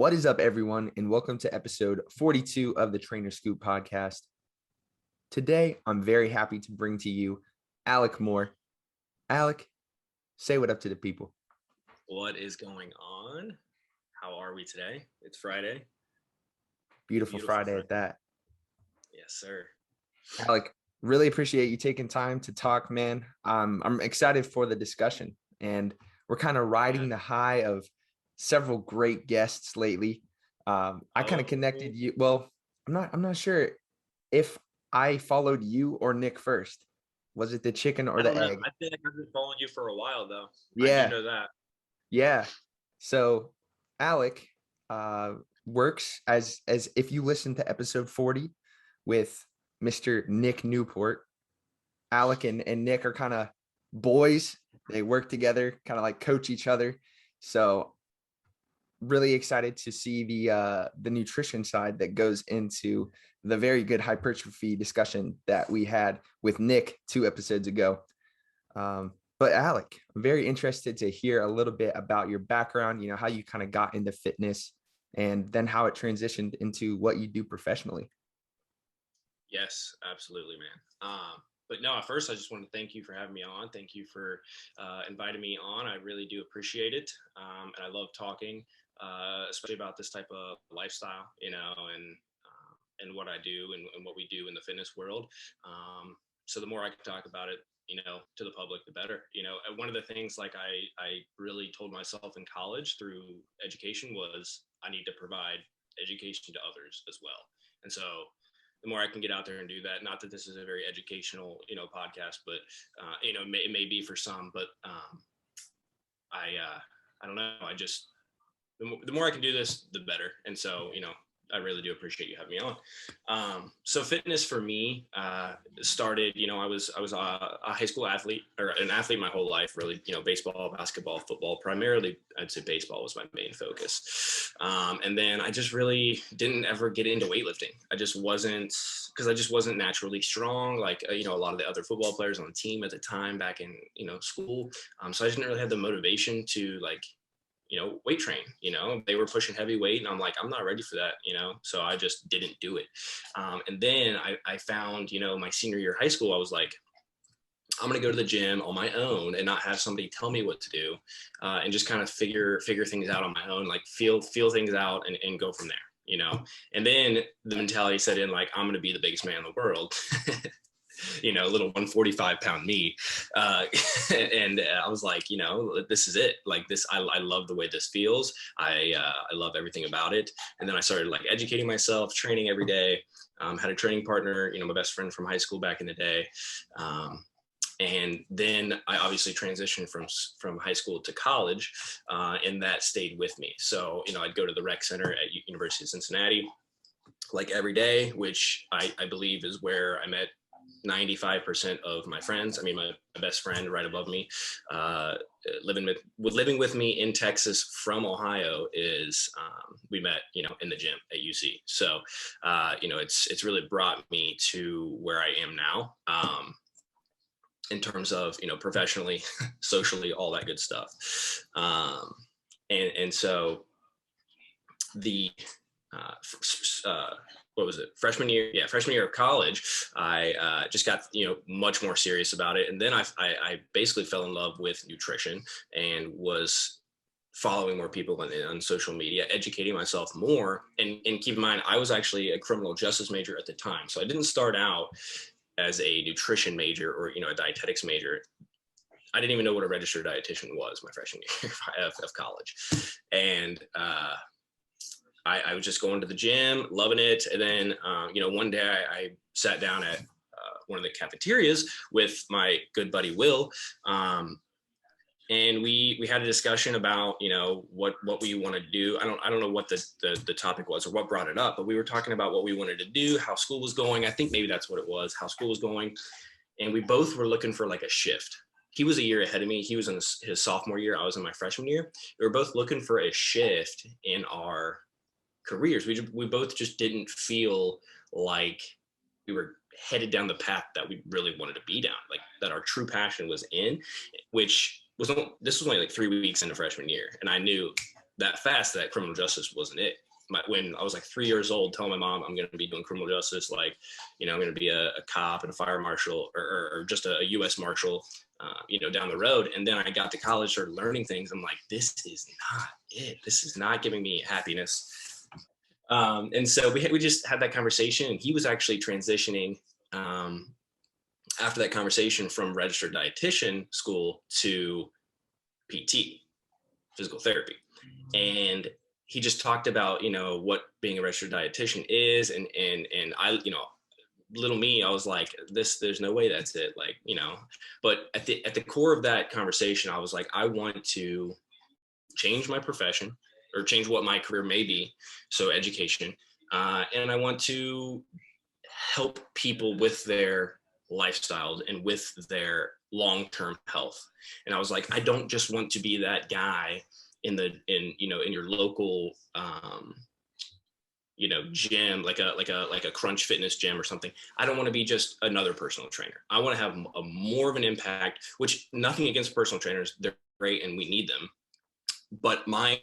What is up, everyone, and welcome to episode 42 of the Trainer Scoop podcast. Today, I'm very happy to bring to you Alec Moore. Alec, say what up to the people. What is going on? How are we today? It's Friday. Beautiful Friday at that. Yes, sir. Alec, really appreciate you taking time to talk, man. I'm excited for the discussion, and we're kind of riding the high of several great guests lately. I kind of connected you. Well, I'm not sure if I followed you or Nick first. Was it the chicken or the egg? I think I've been following you for a while, though. Yeah. I do know that. Yeah. So Alec works as if you listen to episode 40 with Mr. Nick Newport. Alec and Nick are kind of boys. They work together, kind of like coach each other. So really excited to see the nutrition side that goes into the very good hypertrophy discussion that we had with Nick 2 episodes ago. But Alec, I'm very interested to hear a little bit about your background, how you kind of got into fitness and then how it transitioned into what you do professionally. Yes, absolutely, man. But no, at first, I just want to thank you for having me on. Thank you for inviting me on. I really do appreciate it. And I love talking, especially about this type of lifestyle, and what I do and what we do in the fitness world. So the more I can talk about it, to the public, the better. One of the things like I really told myself in college through education was I need to provide education to others as well. And so the more I can get out there and do that, not that this is a very educational, podcast, but, it may be for some, but I don't know. The more I can do this, the better. And so, I really do appreciate you having me on. So fitness for me started, I was a high school athlete or an athlete my whole life, really, baseball, basketball, football, primarily. I'd say baseball was my main focus. And then I just really didn't ever get into weightlifting. I just wasn't naturally strong. Like, a lot of the other football players on the team at the time back in, school. So I just didn't really have the motivation to weight train, they were pushing heavy weight and I'm like, I'm not ready for that, so I just didn't do it. And then I found, my senior year of high school, I was like, I'm going to go to the gym on my own and not have somebody tell me what to do, and just kind of figure things out on my own, like feel things out and go from there, and then the mentality set in, like, I'm going to be the biggest man in the world. Little 145 pound me. And I was like, this is it. Like this, I love the way this feels. I love everything about it. And then I started like educating myself, training every day. Had a training partner, my best friend from high school back in the day. And then I obviously transitioned from high school to college, and that stayed with me. So, I'd go to the rec center at University of Cincinnati, like every day, which I believe is where I met 95% of my friends. I mean, my best friend right above me, living with me in Texas from Ohio is, we met, in the gym at UC. So, it's really brought me to where I am now, in terms of, professionally, socially, all that good stuff. And so the, what was it? Freshman year of college, I just got, much more serious about it. And then I basically fell in love with nutrition and was following more people on social media, educating myself more. And keep in mind, I was actually a criminal justice major at the time. So I didn't start out as a nutrition major or, a dietetics major. I didn't even know what a registered dietitian was my freshman year of college. And, I was just going to the gym, loving it. And then, one day I sat down at one of the cafeterias with my good buddy, Will. And we had a discussion about, what we wanted to do. I don't know what the topic was or what brought it up, but we were talking about what we wanted to do, how school was going. I think maybe that's what it was, how school was going. And we both were looking for like a shift. He was a year ahead of me. He was in his sophomore year. I was in my freshman year. We were both looking for a shift in our careers. We both just didn't feel like we were headed down the path that we really wanted to be down, like that our true passion was in, which this was only like 3 weeks into freshman year. And I knew that fast that criminal justice wasn't it. When I was like 3 years old, telling my mom I'm going to be doing criminal justice, like, you know, I'm going to be a cop and a fire marshal, or just a U.S. Marshal, you know, down the road. And then I got to college, started learning things. I'm like, this is not it. This is not giving me happiness. And so we just had that conversation, and he was actually transitioning after that conversation from registered dietitian school to PT, physical therapy. And he just talked about, you know, what being a registered dietitian is. And I, you know, little me, I was like, there's no way that's it. Like, you know, but at the core of that conversation, I was like, I want to change my profession, or change what my career may be. So education. And I want to help people with their lifestyles and with their long-term health. And I was like, I don't just want to be that guy in your local you know, gym, like a Crunch Fitness gym or something. I don't want to be just another personal trainer. I want to have a more of an impact, which nothing against personal trainers, they're great and we need them. But my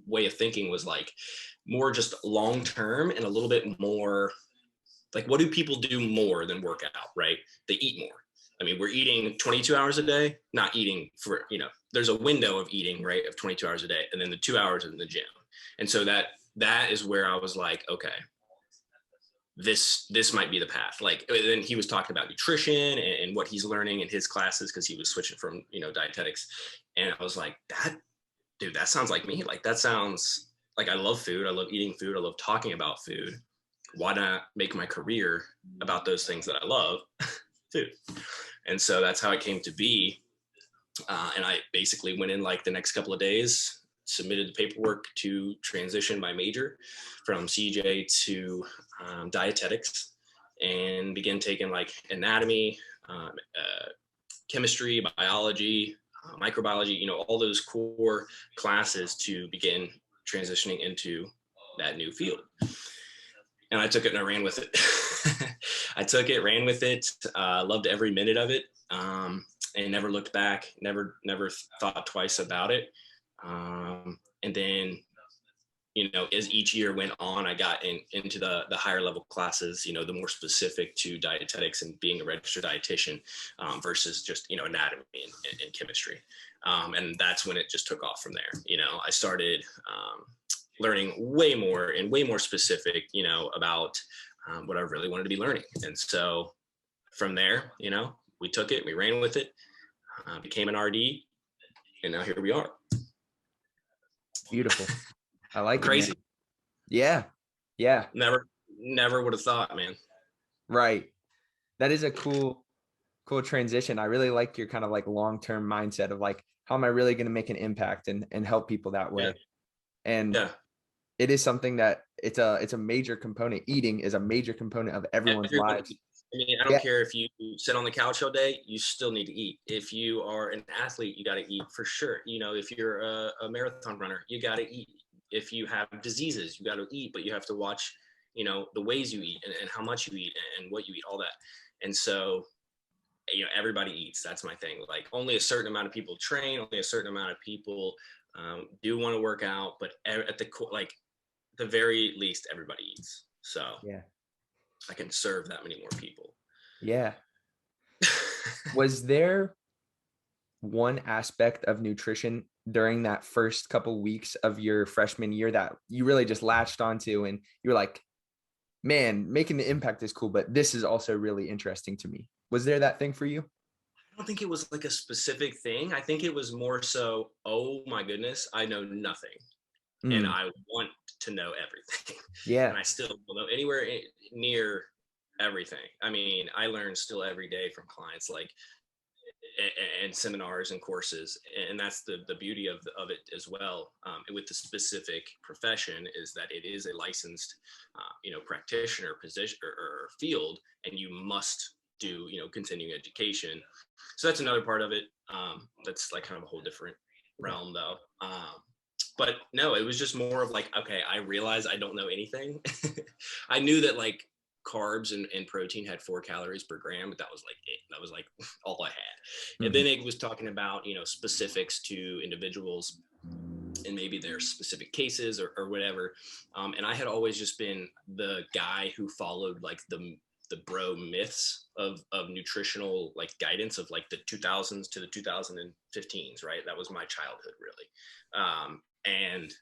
way of thinking was like more just long term, and a little bit more like, what do people do more than work out, right? They eat more. I mean, we're eating 22 hours a day, not eating for, you know, there's a window of eating, right, of 22 hours a day, and then the 2 hours in the gym. And so that is where I was like, okay, this might be the path. Like, then he was talking about nutrition and what he's learning in his classes, because he was switching from, you know, dietetics. And I was like, that sounds like me. Like, that sounds like, I love food. I love eating food. I love talking about food. Why not make my career about those things that I love? Food. And so that's how it came to be. And I basically went in like the next couple of days, submitted the paperwork to transition my major from CJ to dietetics, and began taking like anatomy, chemistry, biology, microbiology, you know, all those core classes to begin transitioning into that new field. And I took it and I ran with it. I took it, ran with it, loved every minute of it, and never looked back, never thought twice about it. And then, you know, as each year went on, I got into the higher level classes, you know, the more specific to dietetics and being a registered dietitian, versus just, you know, anatomy and chemistry. And that's when it just took off from there. You know, I started learning way more specific, you know, about what I really wanted to be learning. And so from there, you know, we took it, we ran with it, became an RD, and now here we are. Beautiful. I like Crazy. it, man. Yeah. Never would have thought, man. Right. That is a cool transition. I really like your kind of like long-term mindset of like, how am I really going to make an impact and help people that way? Yeah. And it is something that it's a major component. Eating is a major component of everyone's lives. I mean, I don't care if you sit on the couch all day, you still need to eat. If you are an athlete, you got to eat for sure. You know, if you're a marathon runner, you got to eat. If you have diseases, you got to eat, but you have to watch, you know, the ways you eat and how much you eat and what you eat, all that. And so, you know, everybody eats. That's my thing. Like, only a certain amount of people train, only a certain amount of people do want to work out, but at the very least, everybody eats. So yeah, I can serve that many more people. Yeah. Was there one aspect of nutrition during that first couple weeks of your freshman year that you really just latched onto and you were like, man, making the impact is cool, but this is also really interesting to me? Was there that thing for you? I don't think it was like a specific thing. I think it was more so, oh my goodness, I know nothing. And I want to know everything. Yeah. And I still don't know anywhere near everything. I mean, I learn still every day from clients, like, and seminars and courses. And that's the beauty of it as well. With the specific profession is that it is a licensed, you know, practitioner position or field, and you must do, you know, continuing education. So that's another part of it. That's like kind of a whole different realm though. But no, it was just more of like, okay, I realize I don't know anything. I knew that like carbs and protein had 4 calories per gram, but that was like it. That was like all I had. And then it was talking about, you know, specifics to individuals and maybe there's specific cases or whatever. And I had always just been the guy who followed like the bro myths of nutritional like guidance of like the 2000s to the 2015s, right? That was my childhood, really. And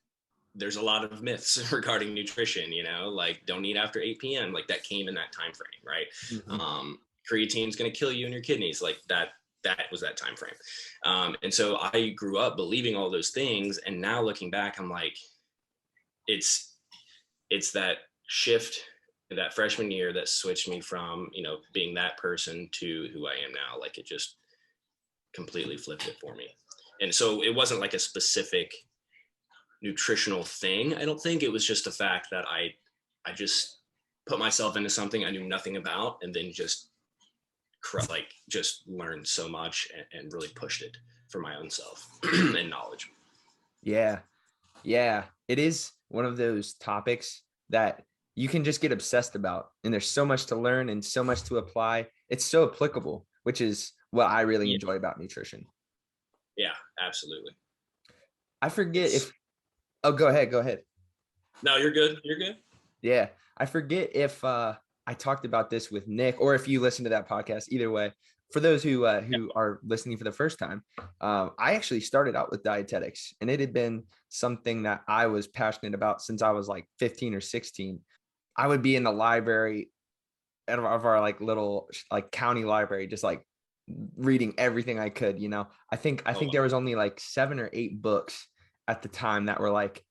there's a lot of myths regarding nutrition, you know, like don't eat after 8 p.m. Like that came in that time frame, right? Mhm. Creatine's going to kill you and your kidneys, like that was that time frame. And so I grew up believing all those things, and now looking back, I'm like, it's that shift, that freshman year, that switched me from, you know, being that person to who I am now. Like it just completely flipped it for me. And so it wasn't like a specific nutritional thing. I don't think it was just the fact that I just put myself into something I knew nothing about, and then just learned so much and really pushed it for my own self and knowledge. Yeah. Yeah. It is one of those topics that you can just get obsessed about. And there's so much to learn and so much to apply. It's so applicable, which is what I really Yeah, enjoy about nutrition. yeah, absolutely. I forget It's if, oh, go ahead. Go ahead. No, you're good. You're good. Yeah. I forget if I talked about this with Nick, or if you listen to that podcast. Either way, for those who Yeah. are listening for the first time, I actually started out with dietetics, and it had been something that I was passionate about since I was like 15 or 16. I would be in the library of our like little like county library, just like reading everything I could, you know. I Oh, think wow. there was only like 7 or 8 books at the time that were like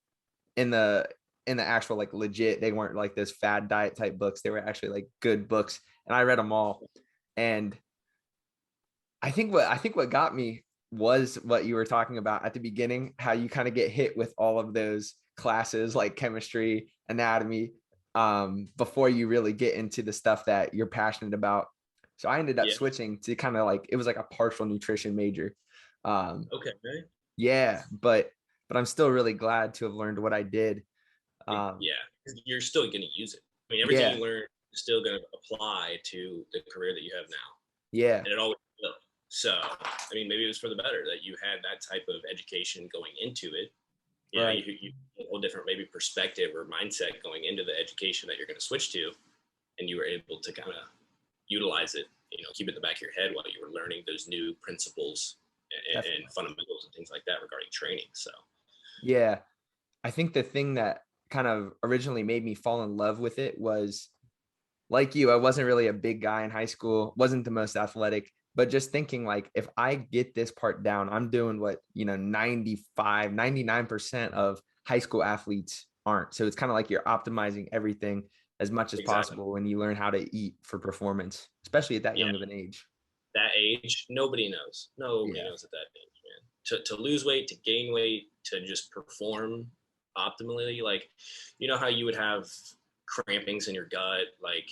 in the actual like legit, they weren't like those fad diet type books. They were actually like good books, and I read them all. And I think what got me was what you were talking about at the beginning, how you kind of get hit with all of those classes like chemistry, anatomy, before you really get into the stuff that you're passionate about. So I ended up Yeah. switching to kind of like, it was like a partial nutrition major. Um, Okay. yeah, but I'm still really glad to have learned what I did. Um, Yeah. You're still going to use it. I mean, everything yeah, you learn is still going to apply to the career that you have now, yeah, and it always will. So, I mean, maybe it was for the better that you had that type of education going into it. You know, right. you a whole different maybe perspective or mindset going into the education that you're going to switch to, and you were able to kind of utilize it. You know, keep it in the back of your head while you were learning those new principles and Definitely. fundamentals and things like that regarding training. So, Yeah. I think the thing that kind of originally made me fall in love with it was, like you, I wasn't really a big guy in high school, wasn't the most athletic, but just thinking like, if I get this part down, I'm doing what, you know, 95, 99% of high school athletes aren't. So it's kind of like you're optimizing everything as much as exactly. possible when you learn how to eat for performance, especially at that Yeah. young of an age. That age, nobody knows. Nobody Yeah. knows at that age, man. To lose weight, to gain weight, to just perform optimally. Like, you know how you would have crampings in your gut, like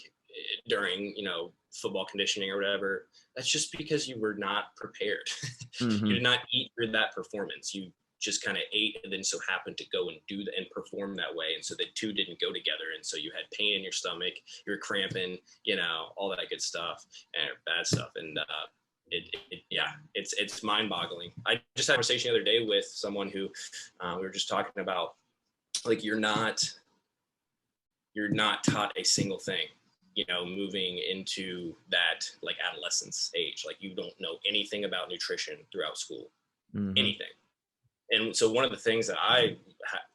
during, you know, football conditioning or whatever. That's just because you were not prepared. You Hmm. did not eat for that performance. You just kind of ate and then so happened to go and do that and perform that way. And so the two didn't go together. And so you had pain in your stomach, you were cramping, you know, all that good stuff and bad stuff. And yeah, it's mind boggling. I just had a conversation the other day with someone who we were just talking about, like, you're not taught a single thing, you know, moving into that like adolescence age. Like you don't know anything about nutrition throughout school, Hmm. anything. And so one of the things that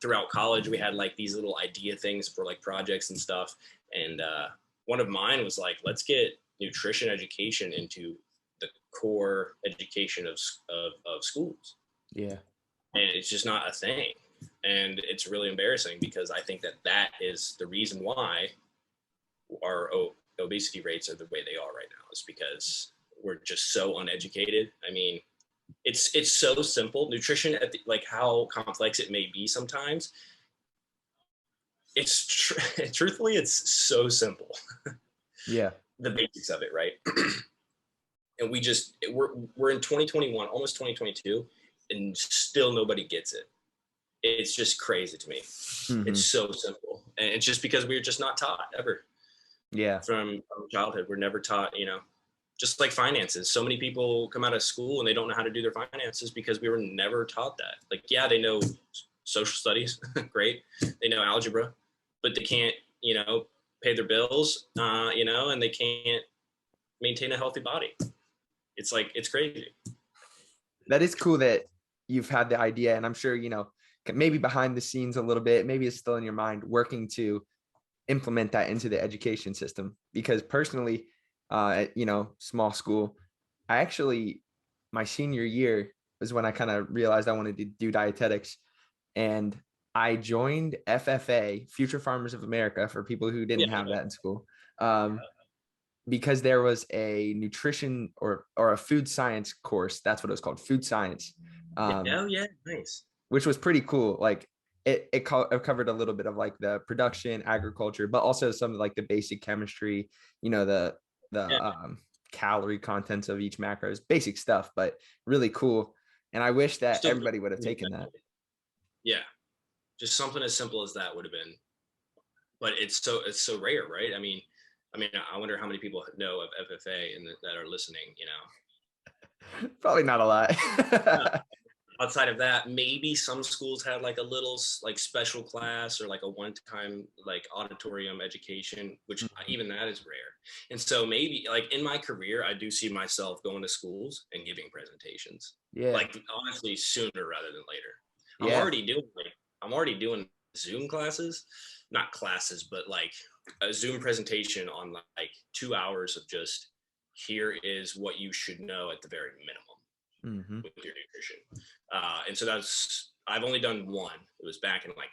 throughout college, we had like these little idea things for like projects and stuff. And one of mine was like, let's get nutrition education into the core education of schools. Yeah. And it's just not a thing. And it's really embarrassing because I think that is the reason why our obesity rates are the way they are right now, is because we're just so uneducated. I mean, it's so simple. Nutrition, like how complex it may be sometimes, truthfully, it's so simple. Yeah. The basics of it, right? And we're in 2021, almost 2022, and still nobody gets it. It's just crazy to me. It's Hmm. so simple, and it's just because we're just not taught ever Yeah. from childhood. We're never taught, you know. just like finances. So many people come out of school and they don't know how to do their finances because we were never taught that. Like, yeah, they know social studies, great. They know algebra, but they can't, pay their bills, and they can't maintain a healthy body. It's like, it's crazy. That is cool that you've had the idea, and I'm sure, maybe behind the scenes a little bit, maybe it's still in your mind, working to implement that into the education system. Because personally, small school, my senior year was when I kind of realized I wanted to do dietetics, and I joined FFA, Future Farmers of America, for people who didn't have that in school, because there was a nutrition or a food science course. That's what it was called, food science. Nice. Which was pretty cool. Like it covered a little bit of like the production, agriculture, but also some of like the basic chemistry, the calorie contents of each macros, basic stuff, but really cool. And I wish that everybody would have taken that. Yeah. Just something as simple as that would have been, but it's so rare, right? I mean, I wonder how many people know of FFA and that are listening, Probably not a lot. Outside of that, maybe some schools had like a little like special class or like a one-time like auditorium education, which even that is rare. And so maybe like in my career, I do see myself going to schools and giving presentations. Yeah. Like honestly, sooner rather than later. Yeah. I'm already doing Zoom classes, not classes, but like a Zoom presentation on like 2 hours of just, here is what you should know at the very minimum with your nutrition. And so I've only done one. It was back in like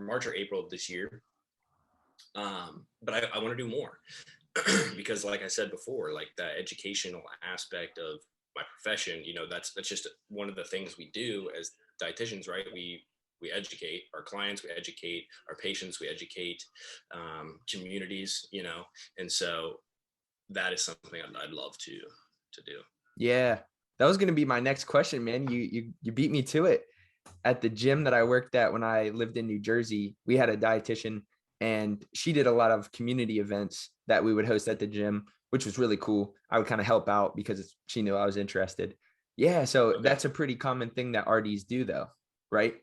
March or April of this year. But I want to do more because like I said before, like that educational aspect of my profession, that's just one of the things we do as dietitians, right? We educate our clients, we educate our patients, we educate communities, and so that is something I'd love to do. Yeah, that was going to be my next question, man. You beat me to it. At the gym that I worked at when I lived in New Jersey, we had a dietitian, and she did a lot of community events that we would host at the gym, which was really cool. I would kind of help out because she knew I was interested. Yeah, so that's a pretty common thing that RDs do, though, right?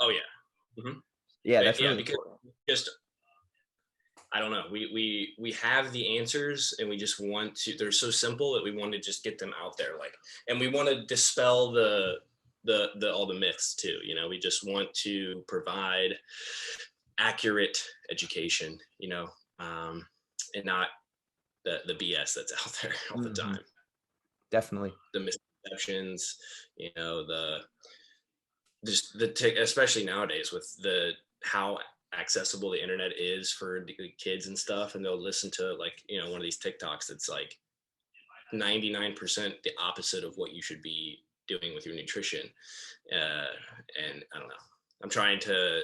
Oh yeah. Mm-hmm. Yeah, that's really cool. I don't know. We have the answers, and we just want to. They're so simple that we want to just get them out there, like, and we want to dispel the all the myths too. We just want to provide accurate education, and not the BS that's out there all the time. Definitely. The misconceptions, especially nowadays with how accessible the internet is for the kids and stuff, and they'll listen to like one of these TikToks that's like 99% the opposite of what you should be doing with your nutrition, and I don't know, I'm trying to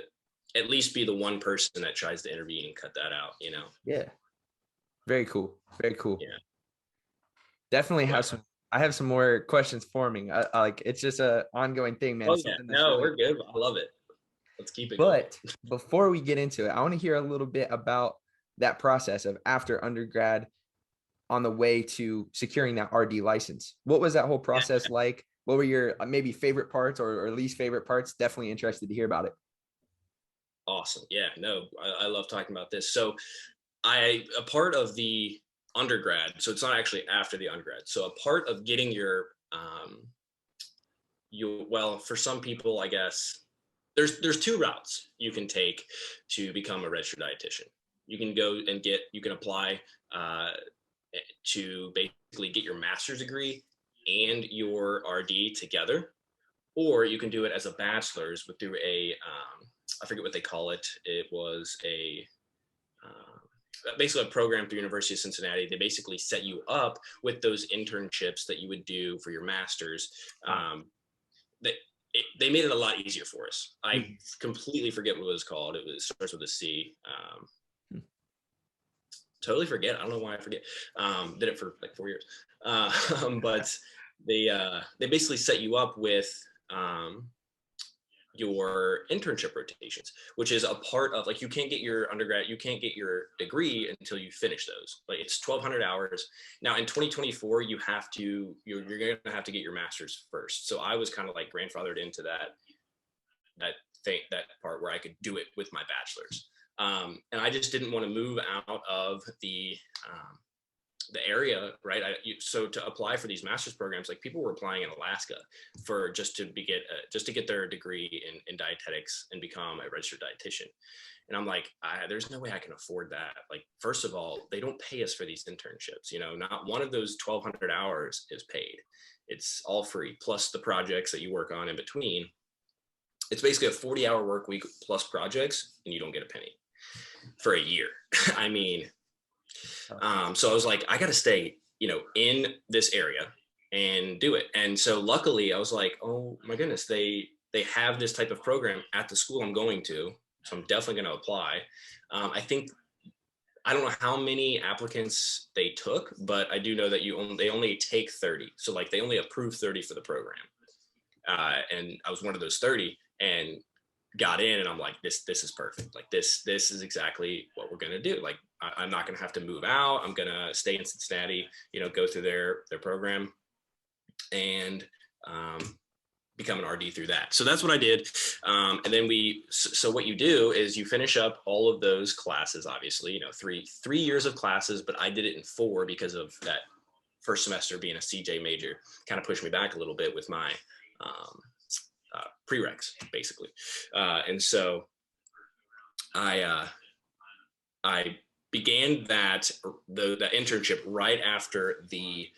at least be the one person that tries to intervene and cut that out. Yeah, very cool. Yeah, definitely I have some more questions forming. Like it's just a ongoing thing, man. We're good. I love it. Let's keep it going. But before we get into it, I want to hear a little bit about that process of after undergrad on the way to securing that RD license. What was that whole process like? What were your maybe favorite parts or least favorite parts? Definitely interested to hear about it. Awesome. Yeah, no, I love talking about this. So a part of the undergrad, so it's not actually after the undergrad. So a part of getting your, for some people, I guess, there's two routes you can take to become a registered dietitian. You can go and you can apply to basically get your master's degree and your RD together, or you can do it as a bachelor's through I forget what they call it. It was basically a program through University of Cincinnati. They basically set you up with those internships that you would do for your master's. They made it a lot easier for us. I completely forget what it was called. It starts with a C. Totally forget. I don't know why I forget. Did it for like 4 years. But they basically set you up with your internship rotations, which is a part of, like, you can't get your undergrad, you can't get your degree until you finish those. Like, it's 1,200 hours. Now in 2024, you're going to have to get your master's first. So I was kind of like grandfathered into that part where I could do it with my bachelor's. And I just didn't want to move out of the area, right? So to apply for these master's programs, like, people were applying in Alaska for just to get their degree in dietetics and become a registered dietitian. And I'm like, there's no way I can afford that. Like, first of all, they don't pay us for these internships. Not one of those 1,200 hours is paid. It's all free, plus the projects that you work on in between. It's basically a 40-hour work week plus projects, and you don't get a penny for a year. I mean, so I was like, I got to stay, in this area and do it. And so luckily I was like, oh my goodness, they have this type of program at the school I'm going to. So I'm definitely going to apply. I don't know how many applicants they took, but I do know that they only take 30. So, like, they only approve 30 for the program. And I was one of those 30 and got in, and I'm like, this is perfect. Like, this is exactly what we're going to do. Like, I'm not going to have to move out. I'm going to stay in Cincinnati, go through their program and become an RD through that. So that's what I did. And then so what you do is you finish up all of those classes, obviously, 3 years of classes, but I did it in 4 because of that first semester being a CJ major, kind of pushed me back a little bit with my prereqs, basically. And so I began the internship right after the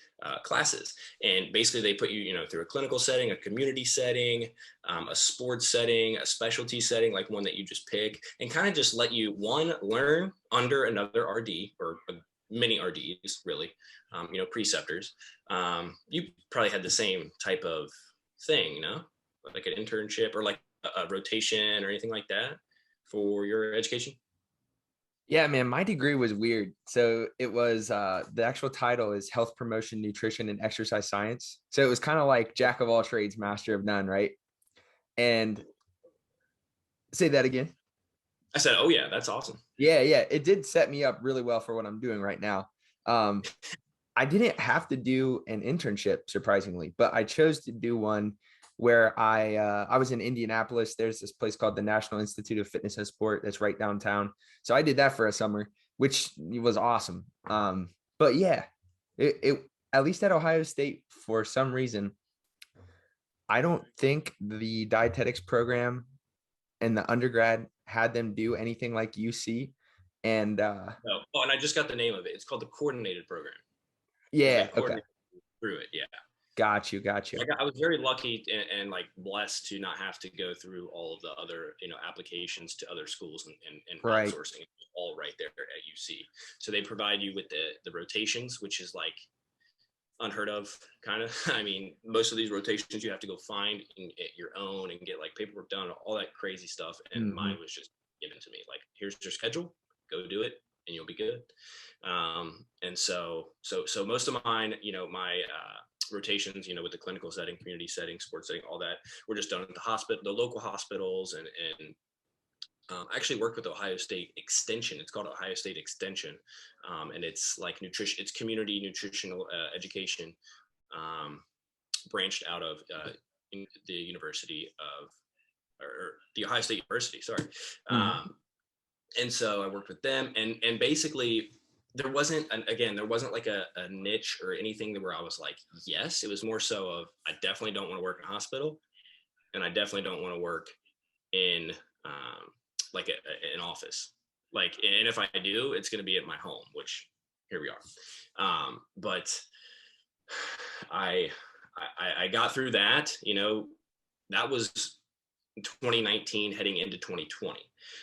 classes. And basically they put you, through a clinical setting, a community setting, a sports setting, a specialty setting, like one that you just pick, and kind of just let you, learn under another RD or many RDs, really, preceptors. You probably had the same type of thing, like an internship or like a rotation or anything like that for your education? Yeah, man, my degree was weird. So it was the actual title is Health Promotion, Nutrition, and Exercise Science. So it was kind of like jack of all trades, master of none, right? And say that again. I said, oh yeah, that's awesome. Yeah, it did set me up really well for what I'm doing right now. I didn't have to do an internship, surprisingly, but I chose to do one where I was in Indianapolis. There's this place called the National Institute of Fitness and Sport that's right downtown. So I did that for a summer, which was awesome. But yeah, it at least at Ohio State, for some reason, I don't think the dietetics program and the undergrad had them do anything like UC. And no. Oh, and I just got the name of it. It's called the coordinated program. Yeah. Okay. Through it. Yeah. Got you. I was very lucky and like blessed to not have to go through all of the other, applications to other schools and Right. outsourcing, all right there at UC. So they provide you with the rotations, which is like unheard of, kind of. I mean, most of these rotations you have to go find your own and get like paperwork done, all that crazy stuff. And mine was just given to me. Like, here's your schedule, go do it, and you'll be good. And so most of mine, my rotations, with the clinical setting, community setting, sports setting, all that, were just done at the local hospitals, and I actually worked with Ohio State Extension. It's called Ohio State Extension, and it's like nutrition. It's community nutritional education, branched out of the University of, or the Ohio State University. Sorry. And so I worked with them, and basically there wasn't like a niche or anything where I was like, yes. It was more so of, I definitely don't want to work in a hospital, and I definitely don't want to work in like an office. Like, and if I do, it's going to be at my home, which here we are. But I got through that. That was 2019 heading into 2020.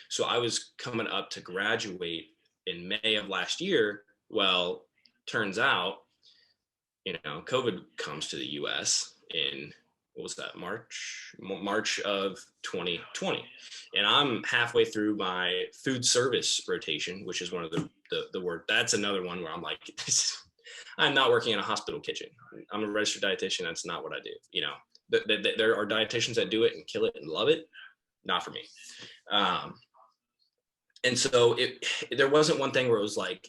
So I was coming up to graduate in May of last year. Well, turns out, COVID comes to the US in, what was that, March of 2020. And I'm halfway through my food service rotation, which is one of the word. That's another one where I'm like, I'm not working in a hospital kitchen. I'm a registered dietitian. That's not what I do. There are dietitians that do it and kill it and love it. not for me. And so there wasn't one thing where it was like,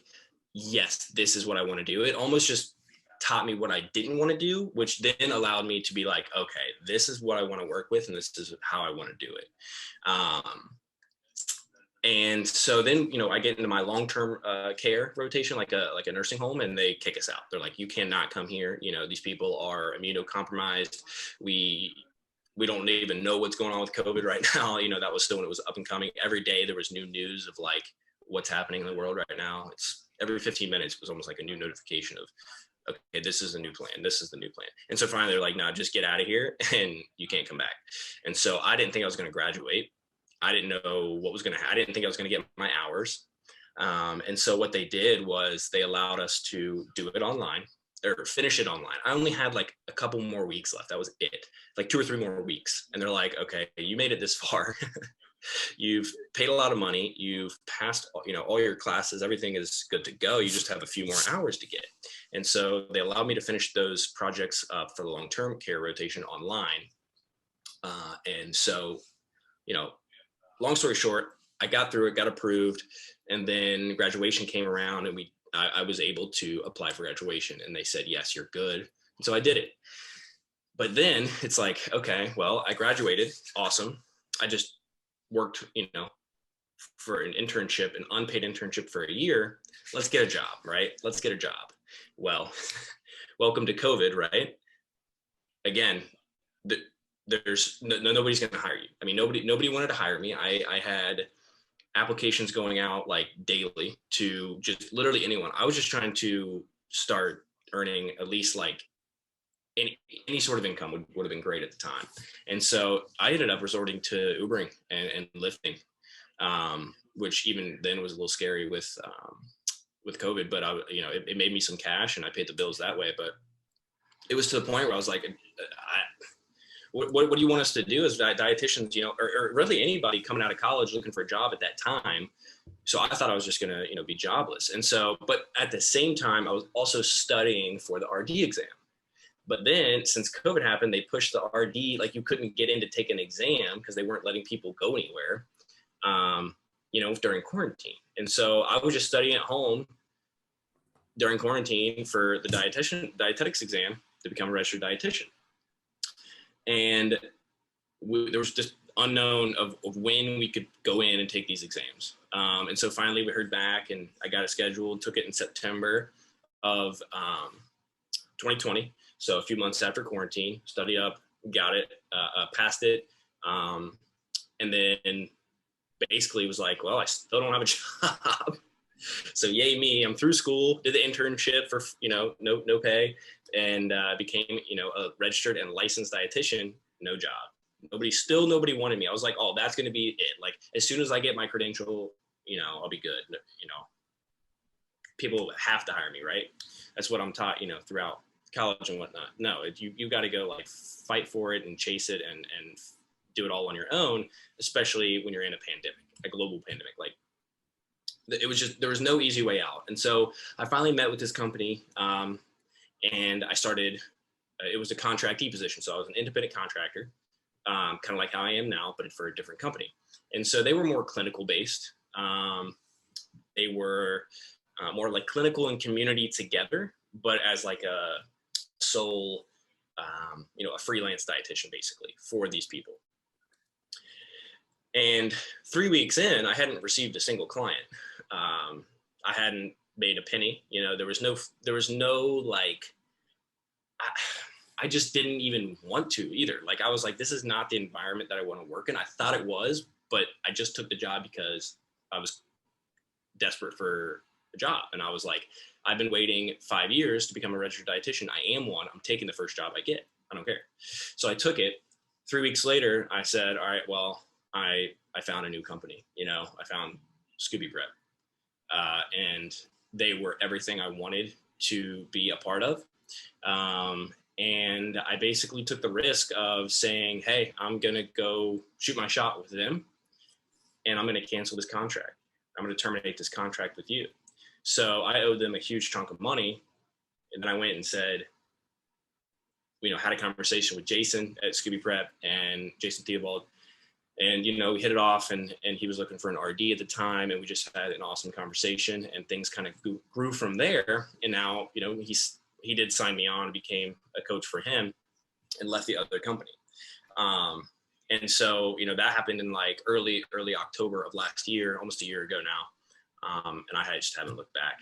yes, this is what I want to do. It almost just taught me what I didn't want to do, which then allowed me to be like, okay, this is what I want to work with, and this is how I want to do it. And so then, I get into my long-term care rotation, like a nursing home, and they kick us out. They're like, you cannot come here. These people are immunocompromised. We don't even know what's going on with COVID right now. That was still when it was up and coming. Every day there was new news of like what's happening in the world right now. It's every 15 minutes was almost like a new notification of, okay, this is a new plan. This is the new plan. And so finally they're like, no, just get out of here and you can't come back. And so I didn't think I was going to graduate. I didn't know what was going to happen. I didn't think I was going to get my hours. And so what they did was they allowed us to do it online or finish it online. I only had like a couple more weeks left. That was it, like 2 or 3 more weeks. And they're like, okay, you made it this far. You've paid a lot of money. You've passed, all your classes, everything is good to go. You just have a few more hours to get. And so they allowed me to finish those projects up for the long-term care rotation online. And so, long story short, I got through it, got approved, and then graduation came around, and I was able to apply for graduation, and they said, yes, you're good. And so I did it. But then it's like, okay, well, I graduated. Awesome. I just worked, for an internship, an unpaid internship for a year. Let's get a job, right? Let's get a job. Well, welcome to COVID, right? Again, there's nobody's going to hire you. I mean, nobody wanted to hire me. I had applications going out like daily to just literally anyone. I was just trying to start earning at least like any sort of income would have been great at the time. And so I ended up resorting to Ubering and lifting, which even then was a little scary with COVID, but it made me some cash and I paid the bills that way. But it was to the point where I was like, what do you want us to do as dietitians, or really anybody coming out of college looking for a job at that time? So I thought I was just going to, be jobless. And so, but at the same time, I was also studying for the RD exam. But then since COVID happened, they pushed the RD, like you couldn't get in to take an exam because they weren't letting people go anywhere, during quarantine. And so I was just studying at home during quarantine for the dietetics exam to become a registered dietitian. And there was just unknown of when we could go in and take these exams. And so finally we heard back and I got it scheduled, took it in September of 2020. So a few months after quarantine, studied up, got it, passed it. And then basically was like, well, I still don't have a job. So yay me, I'm through school, did the internship for, no pay, and became, a registered and licensed dietitian, no job. Nobody wanted me. I was like, oh, that's going to be it. Like, as soon as I get my credential, I'll be good. People have to hire me, right? That's what I'm taught, throughout college and whatnot. No, you got to go like fight for it and chase it and do it all on your own, especially when you're in a pandemic, a global pandemic. Like, it was just, there was no easy way out. And so I finally met with this company and I started, it was a contractee position. So I was an independent contractor, kind of like how I am now, but for a different company. And so they were more clinical based. They were more like clinical and community together, but as like a sole, a freelance dietitian basically for these people. And 3 weeks in, I hadn't received a single client. I hadn't made a penny, there was no like, I just didn't even want to either. Like, I was like, this is not the environment that I want to work in. I thought it was, but I just took the job because I was desperate for a job. And I was like, I've been waiting 5 years to become a registered dietitian. I am one. I'm taking the first job I get. I don't care. So I took it. 3 weeks later, I said, all right, well, I found a new company. I found Scooby Prep. And they were everything I wanted to be a part of. And I basically took the risk of saying, hey, I'm going to go shoot my shot with them and I'm going to cancel this contract. I'm going to terminate this contract with you. So I owed them a huge chunk of money. And then I went and said, had a conversation with Jason at Scooby Prep and Jason Theobald. And, you know, we hit it off, and he was looking for an RD at the time, and we just had an awesome conversation, and things kind of grew from there. And now, you know, he did sign me on and became a coach for him and left the other company. And so, you know, that happened in like early October of last year, almost a year ago now. And I just haven't looked back.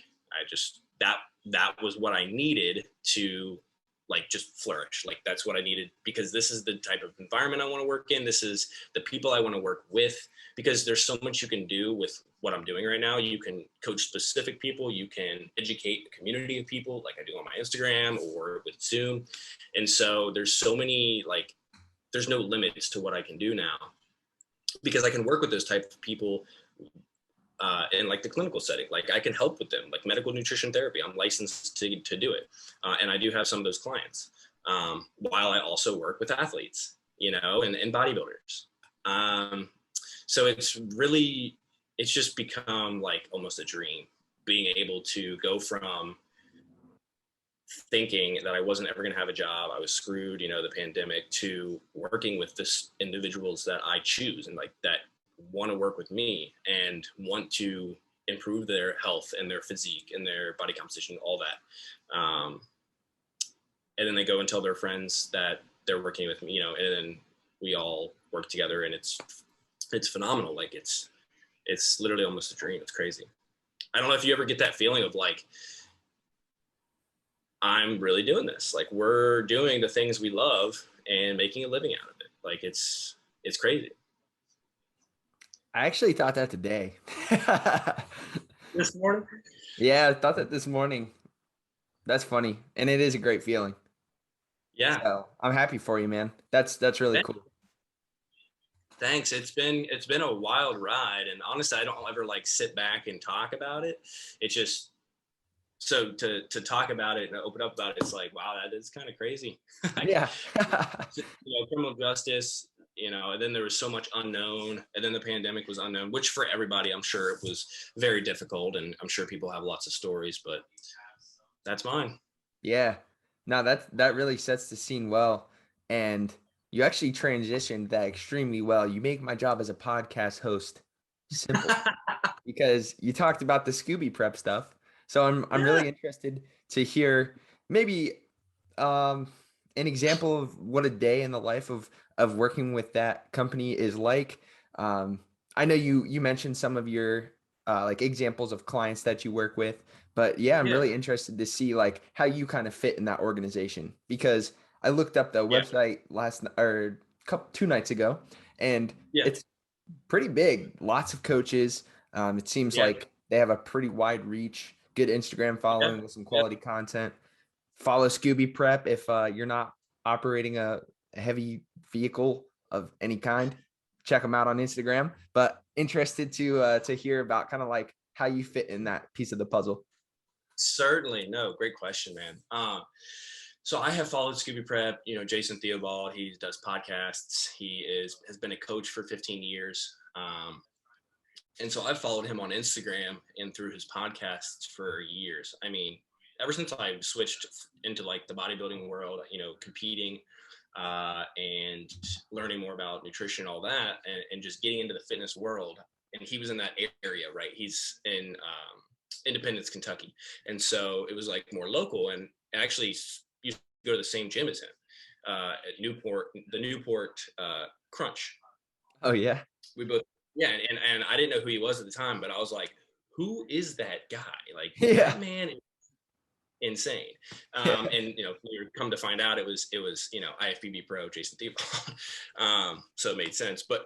That was what I needed to like just flourish. Like that's what I needed, because this is the type of environment I want to work in. This is the people I want to work with, because there's so much you can do with what I'm doing right now. You can coach specific people. You can educate the community of people like I do on my Instagram or with Zoom. And so there's so many, like, there's no limits to what I can do now, because I can work with those type of people in like the clinical setting. Like I can help with them, like medical nutrition therapy. I'm licensed to do it. And I do have some of those clients, while I also work with athletes, you know, and bodybuilders. So it's just become like almost a dream, being able to go from thinking that I wasn't ever going to have a job, I was screwed, you know, the pandemic, to working with this individuals that I choose and like that want to work with me and want to improve their health and their physique and their body composition, all that. And then they go and tell their friends that they're working with me, you know, and then we all work together, and it's phenomenal. Like it's literally almost a dream. It's crazy. I don't know if you ever get that feeling of like, I'm really doing this. Like we're doing the things we love and making a living out of it. Like it's crazy. I actually thought that today. This morning? Yeah, I thought that this morning. That's funny. And it is a great feeling. Yeah. So I'm happy for you, man. That's really cool. Thanks. It's been a wild ride. And honestly, I don't ever like sit back and talk about it. It's just, so to talk about it and open up about it, it's like, wow, that is kind of crazy. Like, Yeah. you know, criminal justice, you know, and then there was so much unknown, and then the pandemic was unknown, which for everybody, I'm sure it was very difficult, and I'm sure people have lots of stories, but that's mine. Yeah. No, that really sets the scene well. And you actually transitioned that extremely well. You make my job as a podcast host simple because you talked about the Scooby Prep stuff. So I'm really interested to hear maybe an example of what a day in the life of working with that company is like. I know you mentioned some of your like examples of clients that you work with, but yeah, I'm really interested to see like how you kind of fit in that organization, because I looked up the website two nights ago, and it's pretty big. Lots of coaches. It seems like they have a pretty wide reach, good Instagram following with some quality content. Follow Scooby Prep if you're not operating a heavy vehicle of any kind. Check them out on Instagram. But interested to hear about kind of like how you fit in that piece of the puzzle. Certainly. No, great question, man. So I have followed Scooby Prep, you know, Jason Theobald. He does podcasts. Has been a coach for 15 years. And so I've followed him on Instagram and through his podcasts for years. I mean, ever since I switched into like the bodybuilding world, you know, competing and learning more about nutrition, all that, and just getting into the fitness world. And he was in that area, right? He's in Independence, Kentucky. And so it was like more local, and actually used to go to the same gym as him at Newport, the Newport Crunch. Oh yeah. We both, and I didn't know who he was at the time, but I was like, who is that guy? Like that man is insane. And you know, we come to find out it was you know, IFBB pro Jason Theobald. So it made sense. But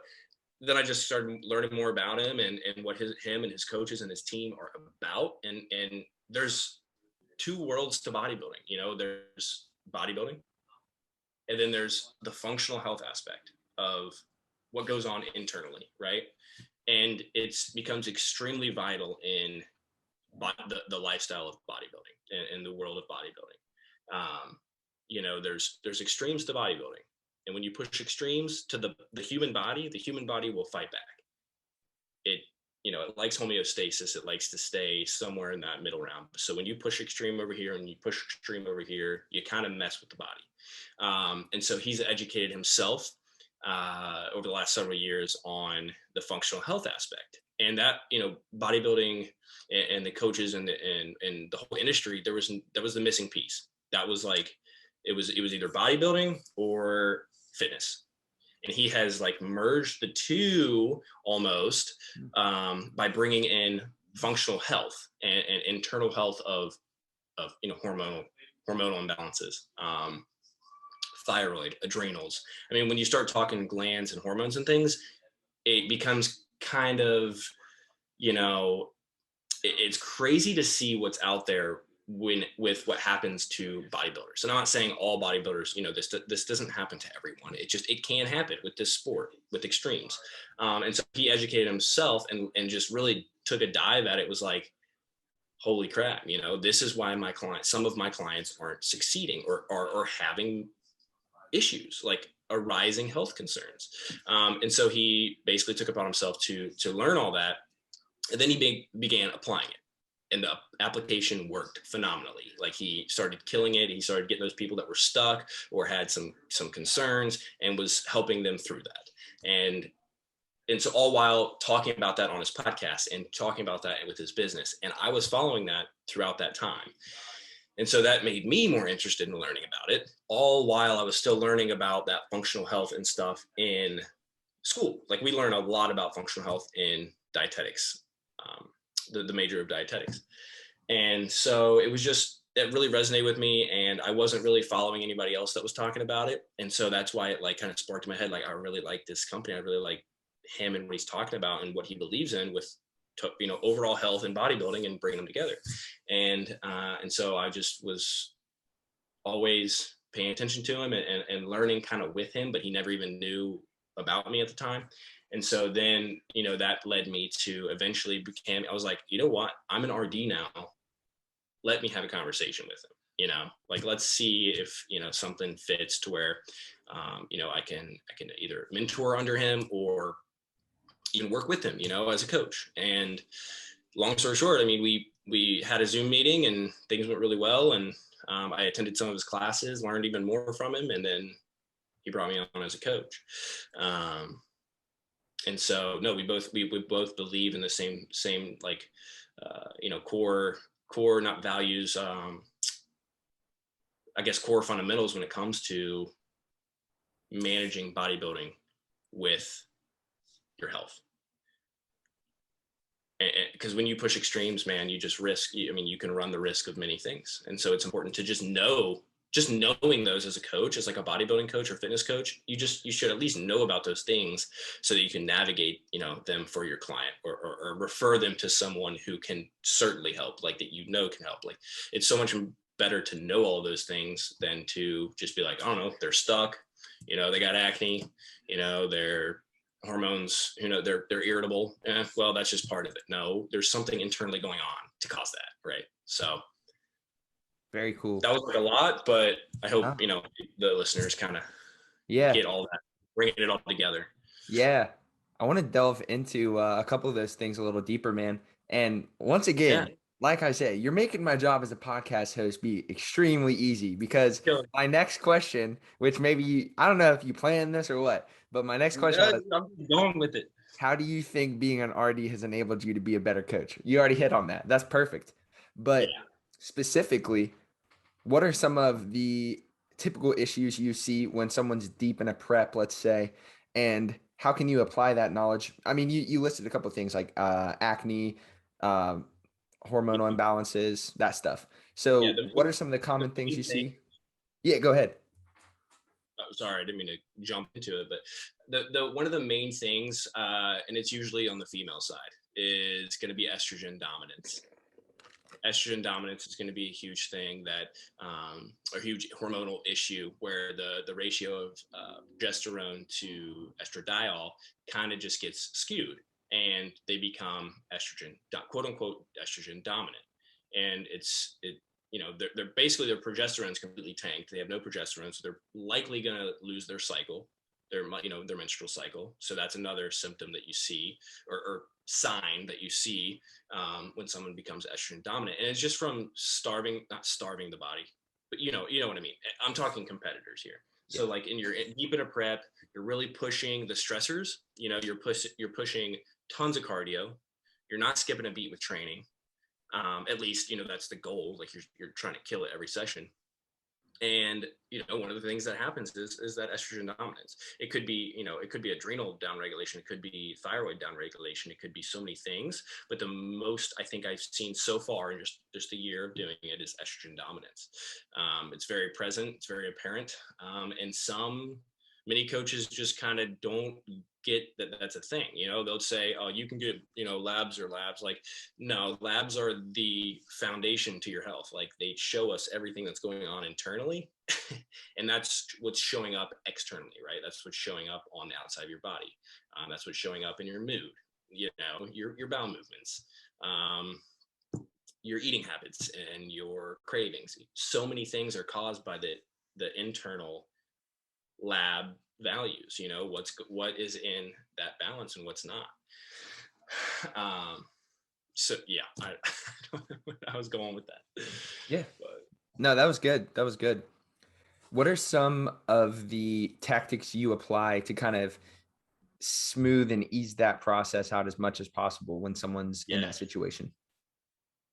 then I just started learning more about him and what him and his coaches and his team are about. And there's two worlds to bodybuilding. You know, there's bodybuilding, and then there's the functional health aspect of what goes on internally, right? And it becomes extremely vital in the lifestyle of bodybuilding and the world of bodybuilding. You know, there's extremes to bodybuilding. And when you push extremes to the human body will fight back. It, you know, it likes homeostasis. It likes to stay somewhere in that middle round. So when you push extreme over here and you push extreme over here, you kind of mess with the body. And so he's educated himself over the last several years on the functional health aspect. And that, bodybuilding and the coaches and the whole industry, that was the missing piece. That was like, it was either bodybuilding or fitness. And he has like merged the two almost by bringing in functional health and internal health of hormonal imbalances, thyroid, adrenals. I mean, when you start talking glands and hormones and things, it becomes kind of, it's crazy to see what's out there with what happens to bodybuilders. And I'm not saying all bodybuilders, this doesn't happen to everyone. It can happen with this sport, with extremes. And so he educated himself and just really took a dive at it. Was like, holy crap, this is why some of my clients aren't succeeding or having issues, like arising health concerns. And so he basically took upon himself to learn all that. And then he began applying it. And the application worked phenomenally. Like, he started killing it. He started getting those people that were stuck or had some concerns, and was helping them through that. And so all while talking about that on his podcast and talking about that with his business. And I was following that throughout that time. And so that made me more interested in learning about it, all while I was still learning about that functional health and stuff in school. Like, we learn a lot about functional health in dietetics, the major of dietetics. And so it really resonated with me, and I wasn't really following anybody else that was talking about it. And so that's why it like kind of sparked in my head. Like, I really like this company. I really like him and what he's talking about and what he believes in with, overall health and bodybuilding, and bringing them together. And so I just was always paying attention to him and learning kind of with him, but he never even knew about me at the time. And so then, that led me to eventually I was like, you know what, I'm an RD now. Let me have a conversation with him, like, let's see if, something fits to where, I can either mentor under him or even work with him, as a coach. And long story short, I mean, we had a Zoom meeting and things went really well. And I attended some of his classes, learned even more from him. And then he brought me on as a coach. And so, no, we both believe in the same like, core, not values, I guess core fundamentals when it comes to managing bodybuilding with your health. Because when you push extremes, man, you just risk, you can run the risk of many things. And so it's important to just knowing those as a coach, as like a bodybuilding coach or fitness coach, you should at least know about those things so that you can navigate, them for your client or refer them to someone who can certainly help, like that, can help. Like, it's so much better to know all those things than to just be like, I don't know, they're stuck, they got acne, they're hormones, they're irritable. Well, that's just part of it. No, there's something internally going on to cause that. Right. So very cool. That was like a lot, but I hope, the listeners kind of get all that, bringing it all together. Yeah. I want to delve into a couple of those things a little deeper, man. And once again, like I said, you're making my job as a podcast host be extremely easy, because my next question, which maybe, I don't know if you planned this or what, but my next question was, I'm going with it. How do you think being an RD has enabled you to be a better coach? You already hit on that. That's perfect. But specifically, what are some of the typical issues you see when someone's deep in a prep, let's say, and how can you apply that knowledge? I mean, you listed a couple of things like acne, hormonal imbalances, that stuff. So what are some of the common things you see? Yeah, go ahead. Sorry, I didn't mean to jump into it, but the one of the main things, and it's usually on the female side, is going to be estrogen dominance. Estrogen dominance is going to be a huge thing, that a huge hormonal issue, where the ratio of progesterone to estradiol kind of just gets skewed, and they become estrogen, quote unquote, estrogen dominant. And they're basically, their progesterone is completely tanked. They have no progesterone, so they're likely going to lose their cycle, their menstrual cycle. So that's another symptom that you see, or sign that you see when someone becomes estrogen dominant. And it's just from not starving the body, but you know what I mean. I'm talking competitors here. So like, you're deep in a prep, you're really pushing the stressors. You're pushing tons of cardio. You're not skipping a beat with training. At least, that's the goal. Like you're trying to kill it every session. And, one of the things that happens is that estrogen dominance. It could be, it could be adrenal downregulation. It could be thyroid downregulation. It could be so many things. But the most I think I've seen so far in just a year of doing it is estrogen dominance. It's very present. It's very apparent. And many coaches just kind of don't get that that's a thing. They'll say, oh, you can get, labs. Like, no, labs are the foundation to your health. Like, they show us everything that's going on internally. And that's what's showing up externally, right? That's what's showing up on the outside of your body. That's what's showing up in your mood, your bowel movements, your eating habits and your cravings. So many things are caused by the internal lab values. What is in that balance and what's not. So yeah, I don't know where I was going with that. Yeah, no, that was good. What are some of the tactics you apply to kind of smooth and ease that process out as much as possible when someone's in that situation?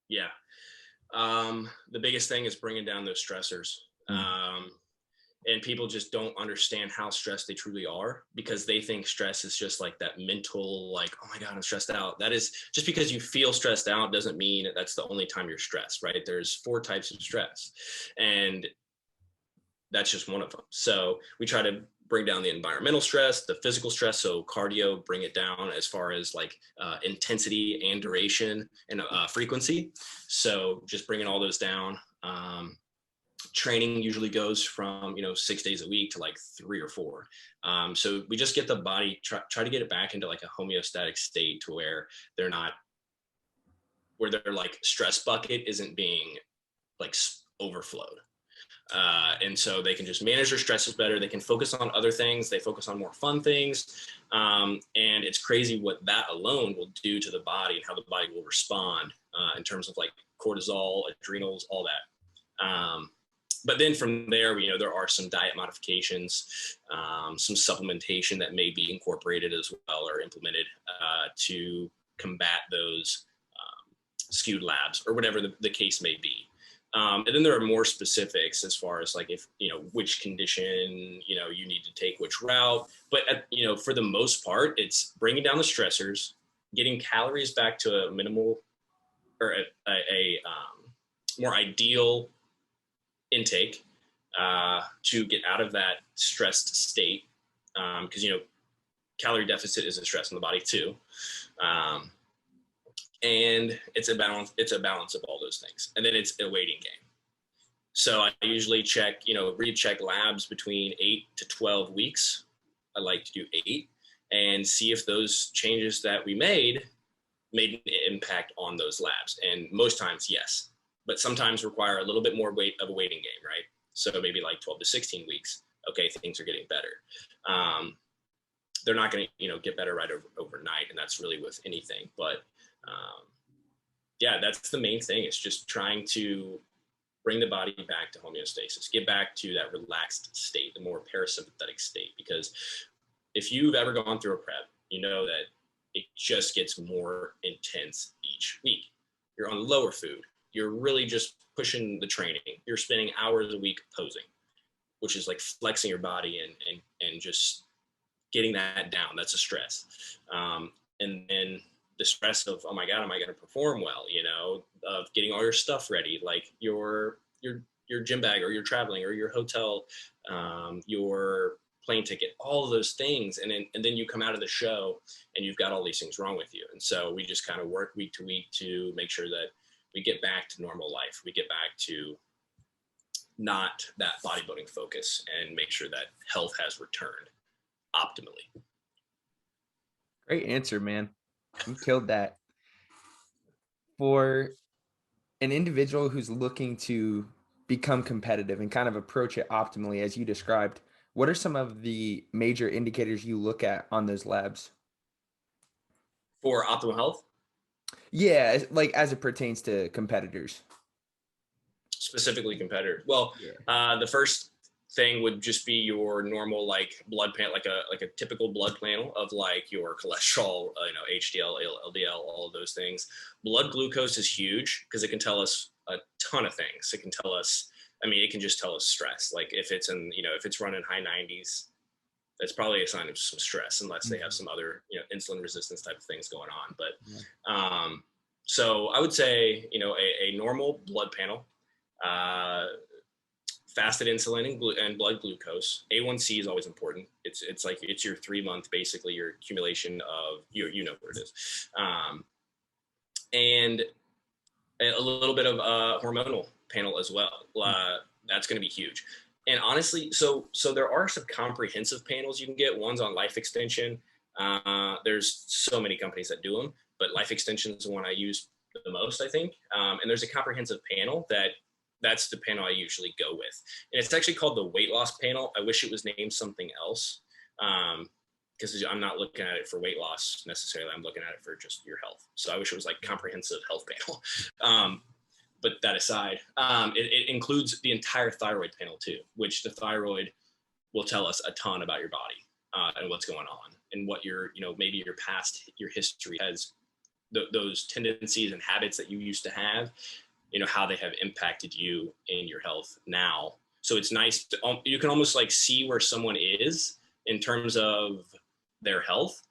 Yeah. The biggest thing is bringing down those stressors. And people just don't understand how stressed they truly are, because they think stress is just like that mental, like, oh my God, I'm stressed out. That is, just because you feel stressed out doesn't mean that's the only time you're stressed, right? There's 4 types of stress, and that's just one of them. So we try to bring down the environmental stress, the physical stress. So cardio, bring it down as far as like intensity and duration and frequency. So just bringing all those down. Training usually goes from 6 days a week to like 3 or 4. So we just get the body, try to get it back into like a homeostatic state to where their like stress bucket isn't being like overflowed. And so they can just manage their stresses better. They can focus on other things. They focus on more fun things. And it's crazy what that alone will do to the body and how the body will respond in terms of like cortisol, adrenals, all that. But then from there, there are some diet modifications, some supplementation that may be incorporated as well or implemented to combat those skewed labs or whatever the case may be. And then there are more specifics as far as like if, which condition, you need to take which route. But, for the most part, it's bringing down the stressors, getting calories back to a minimal or a more ideal intake to get out of that stressed state, because calorie deficit is a stress in the body too, and it's a balance of all those things, and then it's a waiting game. So I usually recheck labs between 8 to 12 weeks. I like to do 8 and see if those changes that we made an impact on those labs, and most times yes, but sometimes require a little bit more of a waiting game, right? So maybe like 12 to 16 weeks. Okay, things are getting better. They're not going to, get better right overnight, and that's really with anything. But yeah, that's the main thing. It's just trying to bring the body back to homeostasis, get back to that relaxed state, the more parasympathetic state. Because if you've ever gone through a prep, you know that it just gets more intense each week. You're on lower food. You're really just pushing the training. You're spending hours a week posing, which is like flexing your body and just getting that down. That's a stress. And then the stress of, oh my God, am I going to perform well? Of getting all your stuff ready, like your gym bag or your traveling or your hotel, your plane ticket, all of those things. And then you come out of the show and you've got all these things wrong with you. And so we just kind of work week to week to make sure that we get back to normal life. We get back to not that bodybuilding focus and make sure that health has returned optimally. Great answer, man. You killed that. For an individual who's looking to become competitive and kind of approach it optimally, as you described, what are some of the major indicators you look at on those labs? For optimal health? Yeah, like as it pertains to competitors. Specifically competitors. Well, the first thing would just be your normal like blood panel, like a typical blood panel of like your cholesterol, HDL, LDL, all of those things. Blood glucose is huge because it can tell us a ton of things. It can tell us, it can just tell us stress. Like if it's if it's running high 90s, that's probably a sign of some stress, unless they have some other, insulin resistance type of things going on. But so I would say, a normal blood panel, fasted insulin and blood glucose. A1C is always important. It's like it's your 3-month, basically your accumulation of you know what it is, and a little bit of hormonal panel as well. That's going to be huge. And honestly, so there are some comprehensive panels you can get. One's on life extension. There's so many companies that do them, but life extension is the one I use the most, I think. And there's a comprehensive panel that's the panel I usually go with. And it's actually called the weight loss panel. I wish it was named something else, because I'm not looking at it for weight loss necessarily. I'm looking at it for just your health. So I wish it was like comprehensive health panel. But that aside, it includes the entire thyroid panel too, which the thyroid will tell us a ton about your body and what's going on, and what your, maybe your past, your history has, those tendencies and habits that you used to have, how they have impacted you in your health now. So it's nice to, you can almost like see where someone is in terms of their health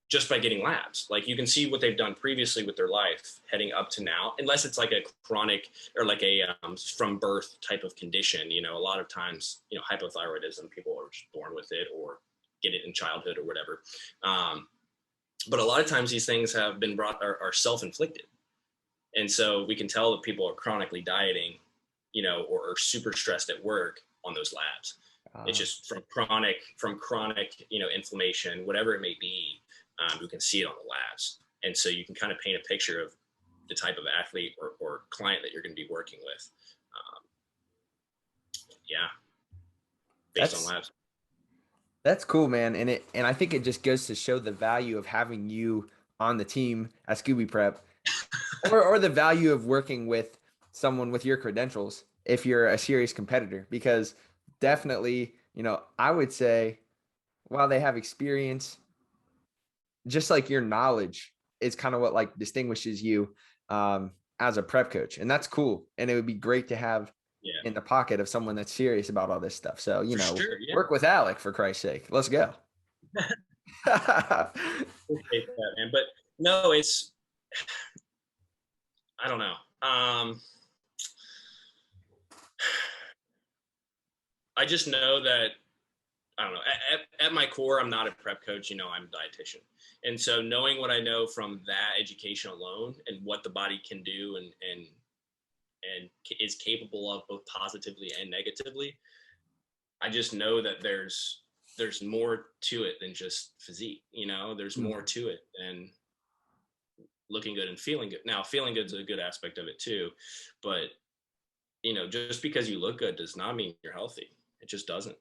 just by getting labs. Like you can see what they've done previously with their life heading up to now, unless it's like a chronic or like a from birth type of condition. A lot of times, hypothyroidism, people are just born with it or get it in childhood or whatever. But a lot of times these things have been are self-inflicted. And so we can tell that people are chronically dieting, or are super stressed at work on those labs. It's just from chronic, inflammation, whatever it may be. We can see it on the labs. And so you can kind of paint a picture of the type of athlete or client that you're going to be working with. Based on labs. That's cool, man. And I think it just goes to show the value of having you on the team at Scooby Prep, or the value of working with someone with your credentials if you're a serious competitor, because definitely, I would say while they have experience, just like your knowledge is kind of what like distinguishes you as a prep coach. And that's cool. And it would be great to have in the pocket of someone that's serious about all this stuff. So, work with Alec, for Christ's sake. Let's go. Appreciate that, man. But no, it's, I don't know. I just know that, I don't know, at my core, I'm not a prep coach, I'm a dietitian. And so knowing what I know from that education alone and what the body can do and is capable of, both positively and negatively, I just know that there's more to it than just physique. There's more to it than looking good and feeling good. Now, feeling good is a good aspect of it too, but just because you look good does not mean you're healthy. It just doesn't.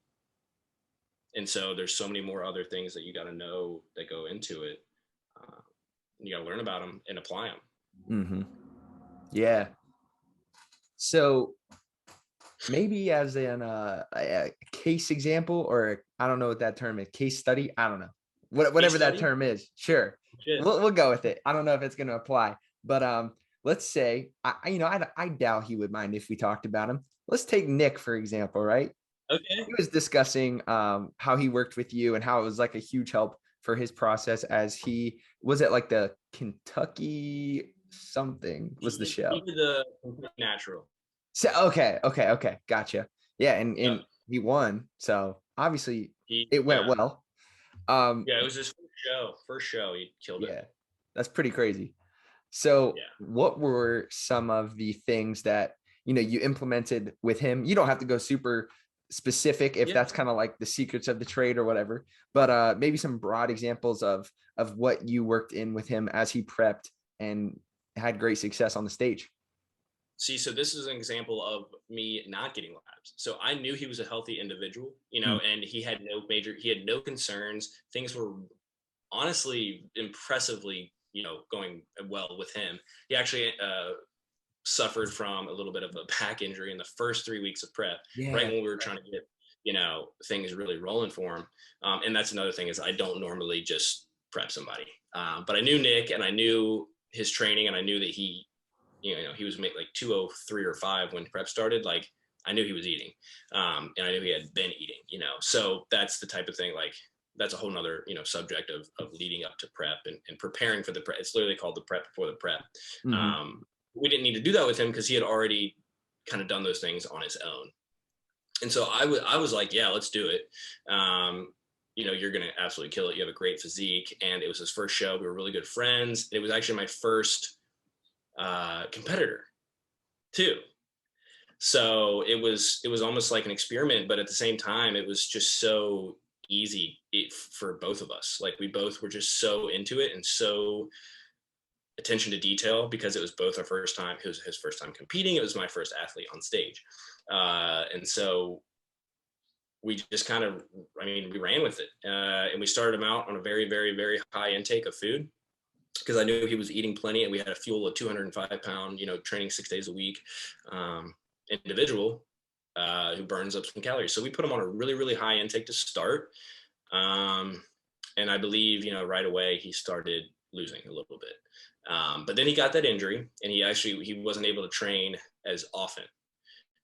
And so there's so many more other things that you got to know that go into it. You got to learn about them and apply them. Mm-hmm. Yeah. So maybe as a case example, or I don't know what that term is, case study. I don't know. Whatever that term is. Sure. We'll go with it. I don't know if it's going to apply, but let's say, I doubt he would mind if we talked about him. Let's take Nick, for example, right? Okay. He was discussing how he worked with you and how it was like a huge help for his process as he was at like the Kentucky something was the show. He did the natural. So okay. Gotcha. Yeah. And he won. So obviously it went well. It was his first show. He killed it. Yeah. That's pretty crazy. So what were some of the things that, you implemented with him? You don't have to go super specific if that's kind of like the secrets of the trade or whatever, but maybe some broad examples of what you worked in with him as he prepped and had great success on the stage. See, so this is an example of me not getting labs. So I knew he was a healthy individual, and he had no concerns. Things were honestly impressively, going well with him. He actually suffered from a little bit of a back injury in the first 3 weeks of prep, right Yeah. when we were trying to get, things really rolling for him. And that's another thing is I don't normally just prep somebody. But I knew Nick and I knew his training and I knew that he was like 203 or 5 when prep started. Like I knew he was eating. And I knew he had been eating, so that's the type of thing, like that's a whole nother, subject of leading up to prep and preparing for the prep. It's literally called the prep before the prep. Mhm. We didn't need to do that with him because he had already kind of done those things on his own. And so I was like, yeah, let's do it. You're going to absolutely kill it. You have a great physique. And it was his first show. We were really good friends. It was actually my first competitor too. So it was almost like an experiment, but at the same time, it was just so easy for both of us. Like we both were just so into it and so attention to detail because it was both our first time. It was his first time competing. It was my first athlete on stage. And so we just kind of, we ran with it. And we started him out on a very, very, very high intake of food because I knew he was eating plenty and we had a fuel of 205 pound, training 6 days a week individual who burns up some calories. So we put him on a really, really high intake to start. And I believe, right away he started losing a little bit. But then he got that injury and he wasn't able to train as often.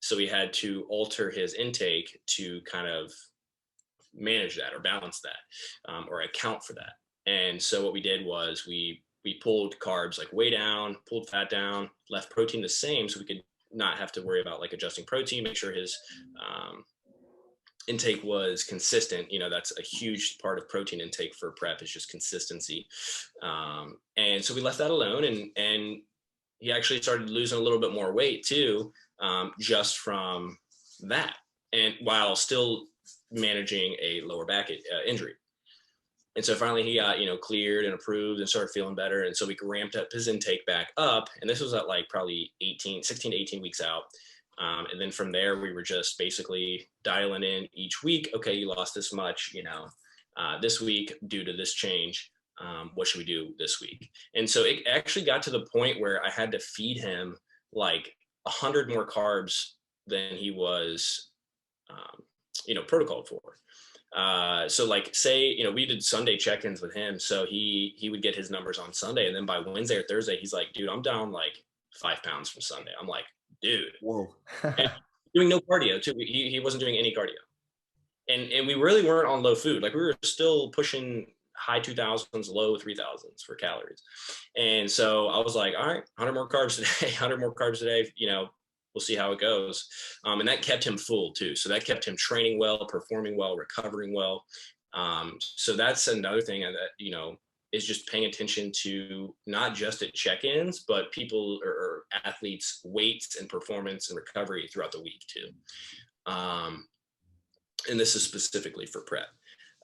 So he had to alter his intake to kind of manage that or balance that or account for that. And so what we did was we pulled carbs like way down, pulled fat down, left protein the same so we could not have to worry about like adjusting protein, make sure his intake was consistent. That's a huge part of protein intake for prep is just consistency. And so we left that alone and he actually started losing a little bit more weight too, just from that. And while still managing a lower back injury. And so finally he got, cleared and approved and started feeling better. And so we ramped up his intake back up. And this was at like probably 16 to 18 weeks out. And then from there, we were just basically dialing in each week. Okay, you lost this much, this week due to this change. What should we do this week? And so it actually got to the point where I had to feed him like 100 more carbs than he was, protocoled for. So like say, we did Sunday check-ins with him. So he would get his numbers on Sunday. And then by Wednesday or Thursday, he's like, dude, I'm down like 5 pounds from Sunday. I'm like, dude, Whoa. doing no cardio too. He wasn't doing any cardio. And we really weren't on low food. Like we were still pushing high 2000s, low 3000s for calories. And so I was like, all right, 100 more carbs today, 100 more carbs today, we'll see how it goes. And that kept him full too. So that kept him training well, performing well, recovering well. So that's another thing that, is just paying attention to not just at check-ins, but people or athletes' weights and performance and recovery throughout the week too. And this is specifically for prep.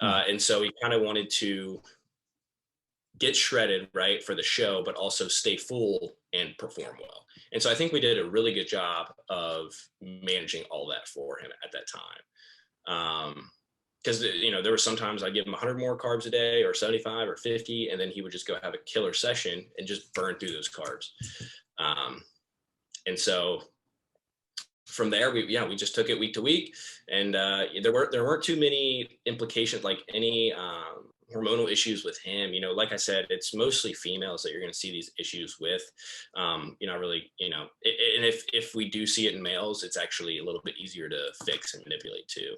And so he kind of wanted to get shredded, right, for the show, but also stay full and perform well. And so I think we did a really good job of managing all that for him at that time. Because, there were sometimes I'd give him 100 more carbs a day or 75 or 50, and then he would just go have a killer session and just burn through those carbs. And so from there, we just took it week to week, and there weren't too many implications, like any hormonal issues with him. Like I said, it's mostly females that you're going to see these issues with. Really, and if we do see it in males, it's actually a little bit easier to fix and manipulate too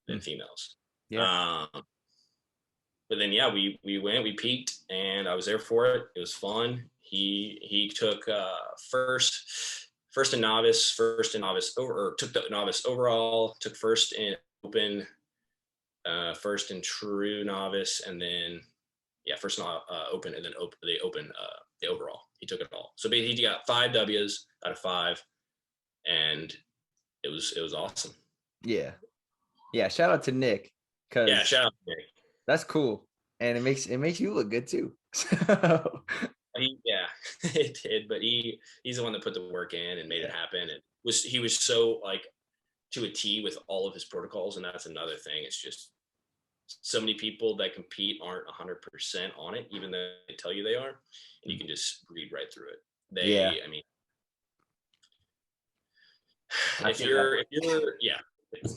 than females. Yeah. But then, we peaked and I was there for it. It was fun. He took first in novice, or took the novice overall, took first in open, first in true novice, and then first in open, and then the overall. He took it all. So he got 5 W's out of 5, and it was awesome. Yeah. Shout out to Nick. Yeah, shout out to Nick. That's cool, and it makes you look good too. It did, but he's the one that put the work in and made it happen. And he was so like to a T with all of his protocols, and that's another thing. It's just so many people that compete aren't 100% on it, even though they tell you they are, and you can just read right through it. if you're, yeah,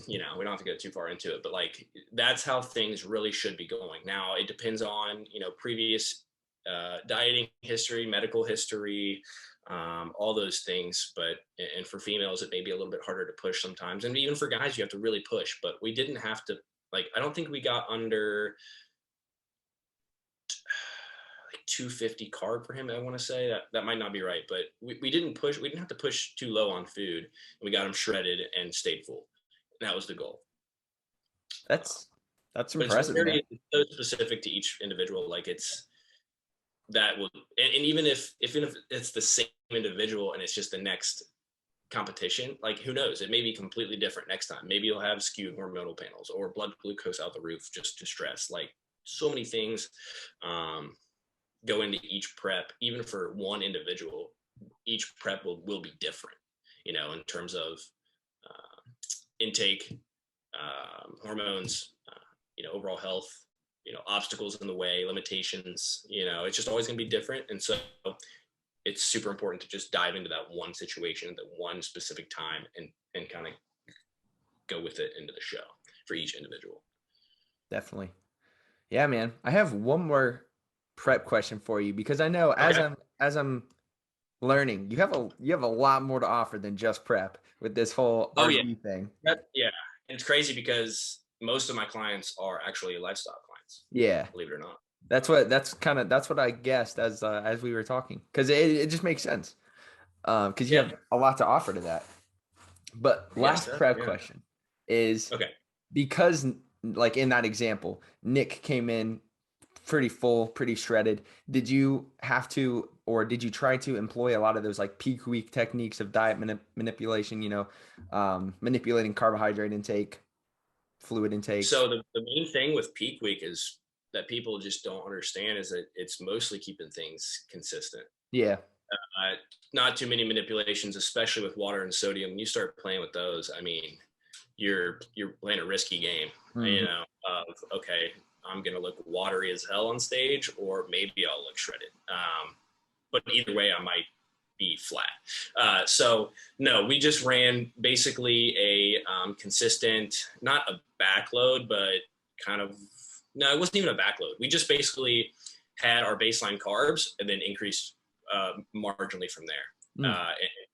you know, we don't have to go too far into it, but like, that's how things really should be going. Now it depends on, you know, previous dieting history, medical history, all those things. But, and for females, it may be a little bit harder to push sometimes. And even for guys, you have to really push, but we didn't have to, like, I don't think we got under like 250 carb for him. I want to say that might not be right, but we didn't have to push too low on food, and we got him shredded and stayed full. And that was the goal. That's But it's impressive, man. so specific to each individual. Like it's that will, and even if it's the same individual and it's just the next competition, like who knows, it may be completely different next time. Maybe you'll have skewed hormonal panels or blood glucose out the roof just to stress. Like so many things go into each prep. Even for one individual, each prep will be different, you know, in terms of intake, hormones, you know, overall health, you know, obstacles in the way, limitations, you know, it's just always going to be different. And so it's super important to just dive into that one situation at that one specific time and kind of go with it into the show for each individual. Definitely. Yeah, man. I have one more prep question for you, because I know as I'm learning, you have a lot more to offer than just prep with this whole RD thing. Yeah. And it's crazy because most of my clients are actually lifestyle clients. Yeah. Believe it or not. That's what I guessed as we were talking, because it just makes sense. Because you have a lot to offer to that. But last prep question is, because like in that example, Nick came in pretty full, pretty shredded. Did you have to, or did you try to employ a lot of those like peak week techniques of diet manipulation, you know, manipulating carbohydrate intake, fluid intake? So the main thing with peak week is that people just don't understand is that it's mostly keeping things consistent. Yeah. Not too many manipulations, especially with water and sodium. When you start playing with those, I mean, you're playing a risky game, you know, of, okay, I'm going to look watery as hell on stage, or maybe I'll look shredded. But either way, I might be flat. So no, we just ran basically a consistent, not a backload, but kind of, no, it wasn't even a backload. We just basically had our baseline carbs and then increased marginally from there. And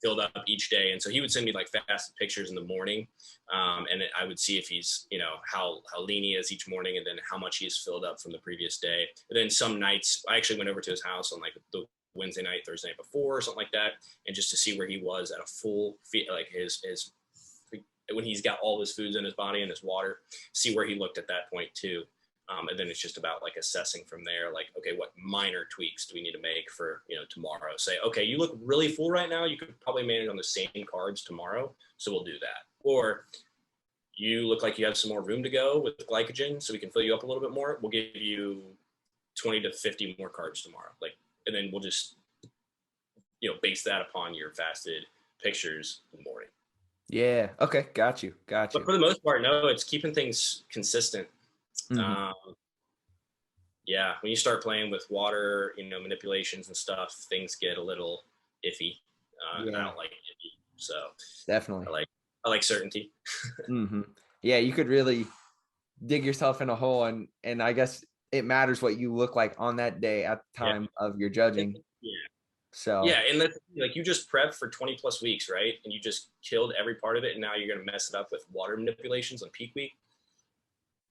filled up each day. And so he would send me like fasted pictures in the morning. And I would see if he's, you know, how lean he is each morning, and then how much he's filled up from the previous day. And then some nights I actually went over to his house on like the Wednesday night, Thursday night before, or something like that. And just to see where he was at a full, like his when he's got all his foods in his body and his water, see where he looked at that point too. And then it's just about like assessing from there, like, okay, what minor tweaks do we need to make for, you know, tomorrow? Say, okay, you look really full right now. You could probably manage on the same carbs tomorrow. So we'll do that. Or you look like you have some more room to go with glycogen, so we can fill you up a little bit more. We'll give you 20 to 50 more carbs tomorrow. Like, and then we'll just, you know, base that upon your fasted pictures in the morning. Yeah. Okay. Got you. But for the most part, no, it's keeping things consistent. Yeah, when you start playing with water, you know, manipulations and stuff, things get a little iffy. I don't like iffy, so definitely I like certainty. Yeah, you could really dig yourself in a hole, and I guess it matters what you look like on that day at the time of your judging. So and that's like, you just prepped for 20 plus weeks, right? And you just killed every part of it, and now you're gonna mess it up with water manipulations on peak week.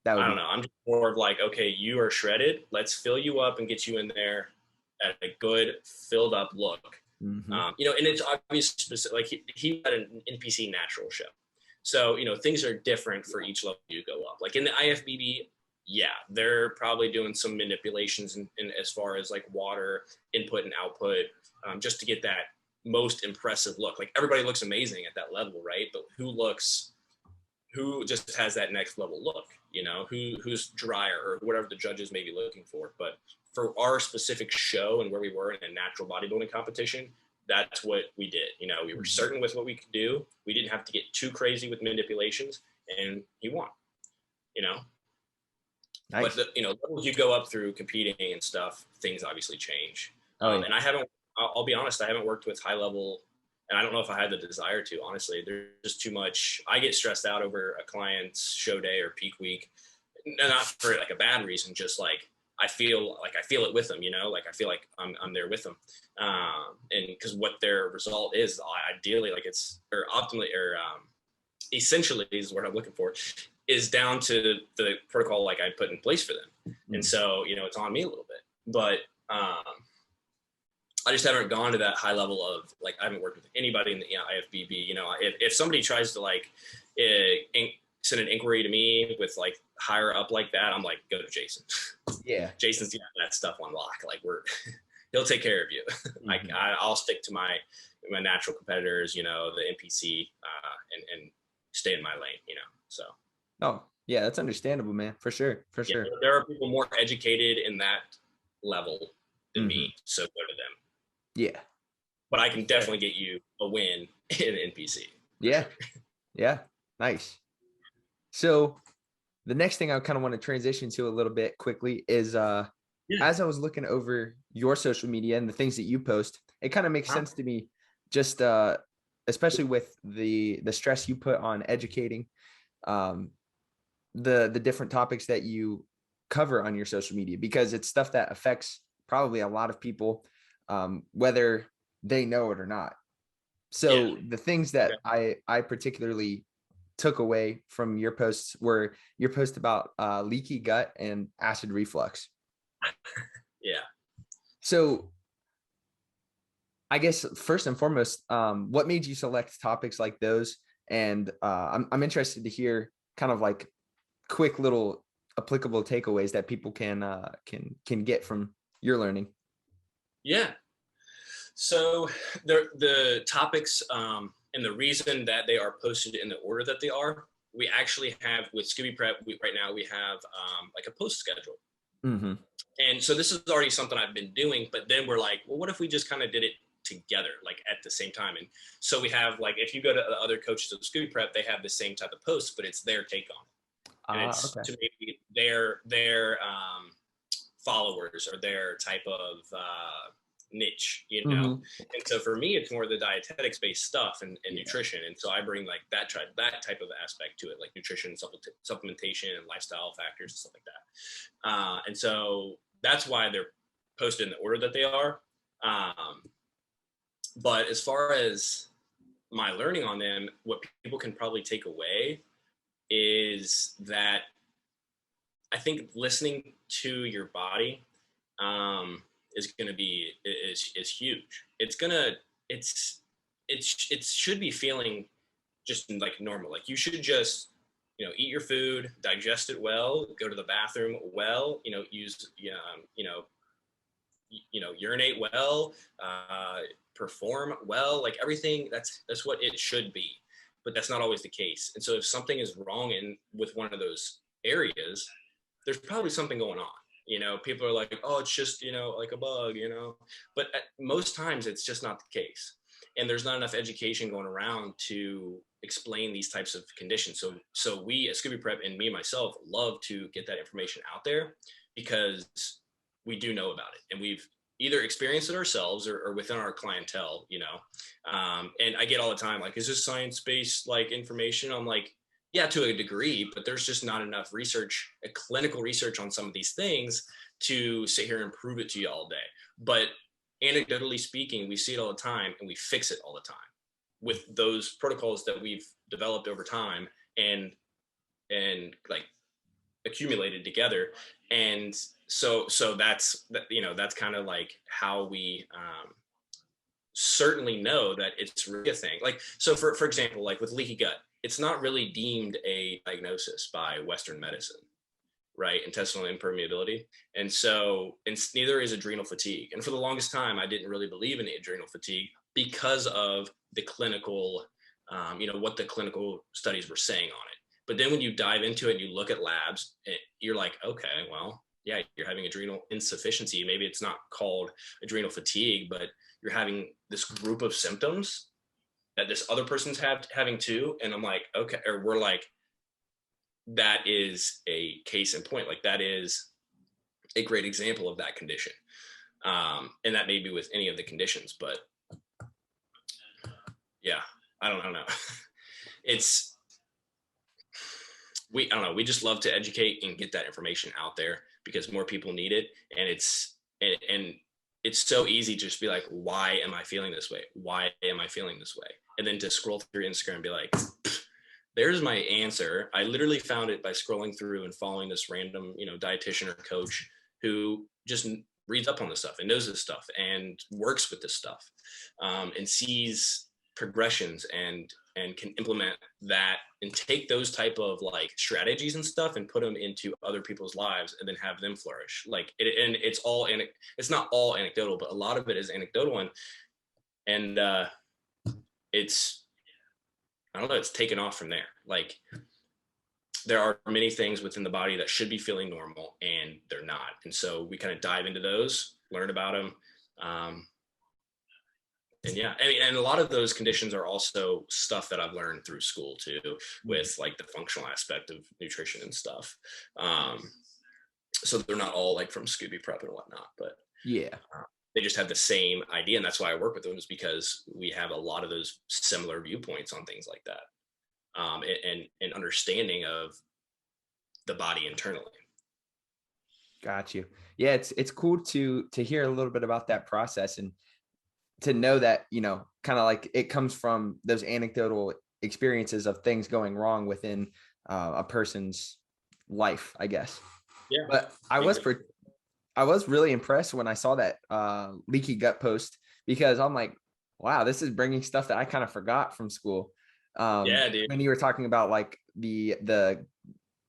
I don't know. I'm just more of like, okay, you are shredded. Let's fill you up and get you in there at a good filled up look. You know, and it's obviously specific, like he had an NPC natural show. So, you know, things are different for each level you go up. Like in the IFBB, they're probably doing some manipulations in as far as like water input and output, just to get that most impressive look. Like everybody looks amazing at that level, right? But who just has that next level look, you know, who's drier or whatever the judges may be looking for. But for our specific show and where we were in a natural bodybuilding competition, that's what we did. You know, we were certain with what we could do. We didn't have to get too crazy with manipulations, and he won, you know. Nice. But you know, levels you go up through competing and stuff, things obviously change. And I'll be honest, I haven't worked with high level And I don't know if I had the desire to, honestly. There's just too much. I get stressed out over a client's show day or peak week, not for like a bad reason, just like I feel it with them, like I feel like I'm there with them. And because what their result is ideally, like it's, or optimally, or essentially is what I'm looking for, is down to the protocol like I put in place for them. And so, it's on me a little bit, but I just haven't gone to that high level of like, I haven't worked with anybody in the IFBB. If somebody tries to like send an inquiry to me with like higher up like that, I'm like, go to Jason. Yeah. Jason's got that stuff on lock. Like he'll take care of you. Like I'll stick to my natural competitors, the NPC, and stay in my lane, so. Oh yeah, that's understandable, man. For sure. Yeah, there are people more educated in that level than me, so go to them. Yeah, but I can definitely get you a win in NPC. Yeah. Sure. Yeah. Nice. So the next thing I kind of want to transition to a little bit quickly is as I was looking over your social media and the things that you post, it kind of makes sense to me, just especially with the stress you put on educating, the different topics that you cover on your social media, because it's stuff that affects probably a lot of people, whether they know it or not. So the things that I particularly took away from your posts were your post about leaky gut and acid reflux. Yeah. So I guess first and foremost, what made you select topics like those? And I'm interested to hear kind of like quick little applicable takeaways that people can get from your learning. Yeah. So the topics and the reason that they are posted in the order that they are, we actually have with Scooby Prep, right now we have like a post schedule. And so this is already something I've been doing, but then we're like, well, what if we just kind of did it together, like at the same time? And so we have, like, if you go to the other coaches of Scooby Prep, they have the same type of posts, but it's their take on it. And it's to maybe their followers or their type of niche, and so for me it's more the dietetics based stuff and nutrition, and so I bring like that type of aspect to it, like nutrition, supplementation, and lifestyle factors and stuff like that, and so that's why they're posted in the order that they are. But as far as my learning on them, what people can probably take away is that I think listening to your body is going to be is huge. It should be feeling just like normal. Like you should just eat your food, digest it well, go to the bathroom well, use urinate well, perform well, like everything. That's what it should be, but that's not always the case. And so if something is wrong with one of those areas, there's probably something going on. People are like, oh, it's just, like a bug, but most times it's just not the case. And there's not enough education going around to explain these types of conditions. So we at Scooby Prep, and me, myself, love to get that information out there because we do know about it. And we've either experienced it ourselves or within our clientele, and I get all the time, like, is this science-based like information? I'm like, yeah, to a degree, but there's just not enough research, clinical research on some of these things to sit here and prove it to you all day. But anecdotally speaking, we see it all the time, and we fix it all the time with those protocols that we've developed over time and like accumulated together. And so that's kind of like how we certainly know that it's really a thing. Like, so for example, like with leaky gut, it's not really deemed a diagnosis by Western medicine, right? Intestinal impermeability. And so, and neither is adrenal fatigue. And for the longest time, I didn't really believe in the adrenal fatigue because of the clinical, what the clinical studies were saying on it. But then when you dive into it and you look at labs, you're like, okay, well, yeah, you're having adrenal insufficiency. Maybe it's not called adrenal fatigue, but you're having this group of symptoms that this other person's having too. And I'm like, okay, or we're like, that is a case in point. Like that is a great example of that condition. And that may be with any of the conditions, but yeah, I don't know. It's, I don't know. We just love to educate and get that information out there because more people need it. And and it's so easy to just be like, why am I feeling this way? Why am I feeling this way? And then to scroll through Instagram and be like, there's my answer. I literally found it by scrolling through and following this random, dietitian or coach who just reads up on this stuff and knows this stuff and works with this stuff, and sees progressions and can implement that and take those type of like strategies and stuff and put them into other people's lives and then have them flourish. Like and it's not all anecdotal, but a lot of it is anecdotal, and it's, I don't know, it's taken off from there. Like there are many things within the body that should be feeling normal and they're not. And so we kind of dive into those, learn about them. And yeah, I mean, and a lot of those conditions are also stuff that I've learned through school too, with like the functional aspect of nutrition and stuff. So they're not all like from Scooby Prep and whatnot, but Yeah. They just have the same idea. And that's why I work with them, is because we have a lot of those similar viewpoints on things like that. And understanding of the body internally. Got you. Yeah, it's cool to hear a little bit about that process and to know that, kind of like it comes from those anecdotal experiences of things going wrong within a person's life, I guess. Yeah. But I was really impressed when I saw that leaky gut post, because I'm like, wow, this is bringing stuff that I kind of forgot from school. Yeah, dude. When you were talking about like the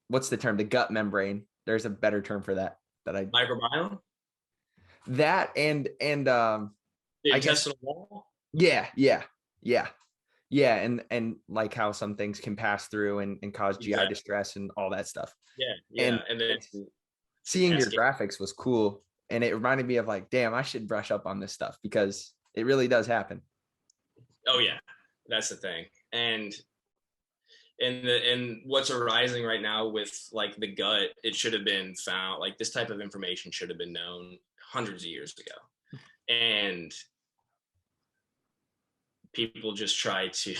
what's the term? The gut membrane. There's a better term for that. Microbiome. That and The I intestinal wall. Yeah. And like how some things can pass through and cause GI distress and all that stuff. Yeah. And then seeing your graphics was cool. And it reminded me of like, damn, I should brush up on this stuff because it really does happen. Oh yeah, that's the thing. And what's arising right now with like the gut, it should have been found, like this type of information should have been known hundreds of years ago. And people just try to,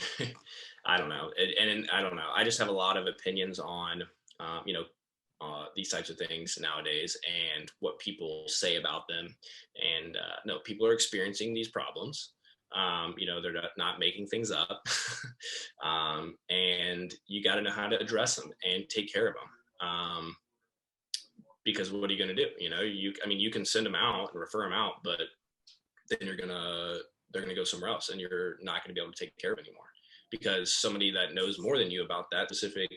I don't know. And I don't know. I just have a lot of opinions on, these types of things nowadays and what people say about them. And no, people are experiencing these problems. They're not making things up. And you got to know how to address them and take care of them. Because what are you going to do? You can send them out and refer them out, but then they're going to go somewhere else and you're not going to be able to take care of anymore, because somebody that knows more than you about that specific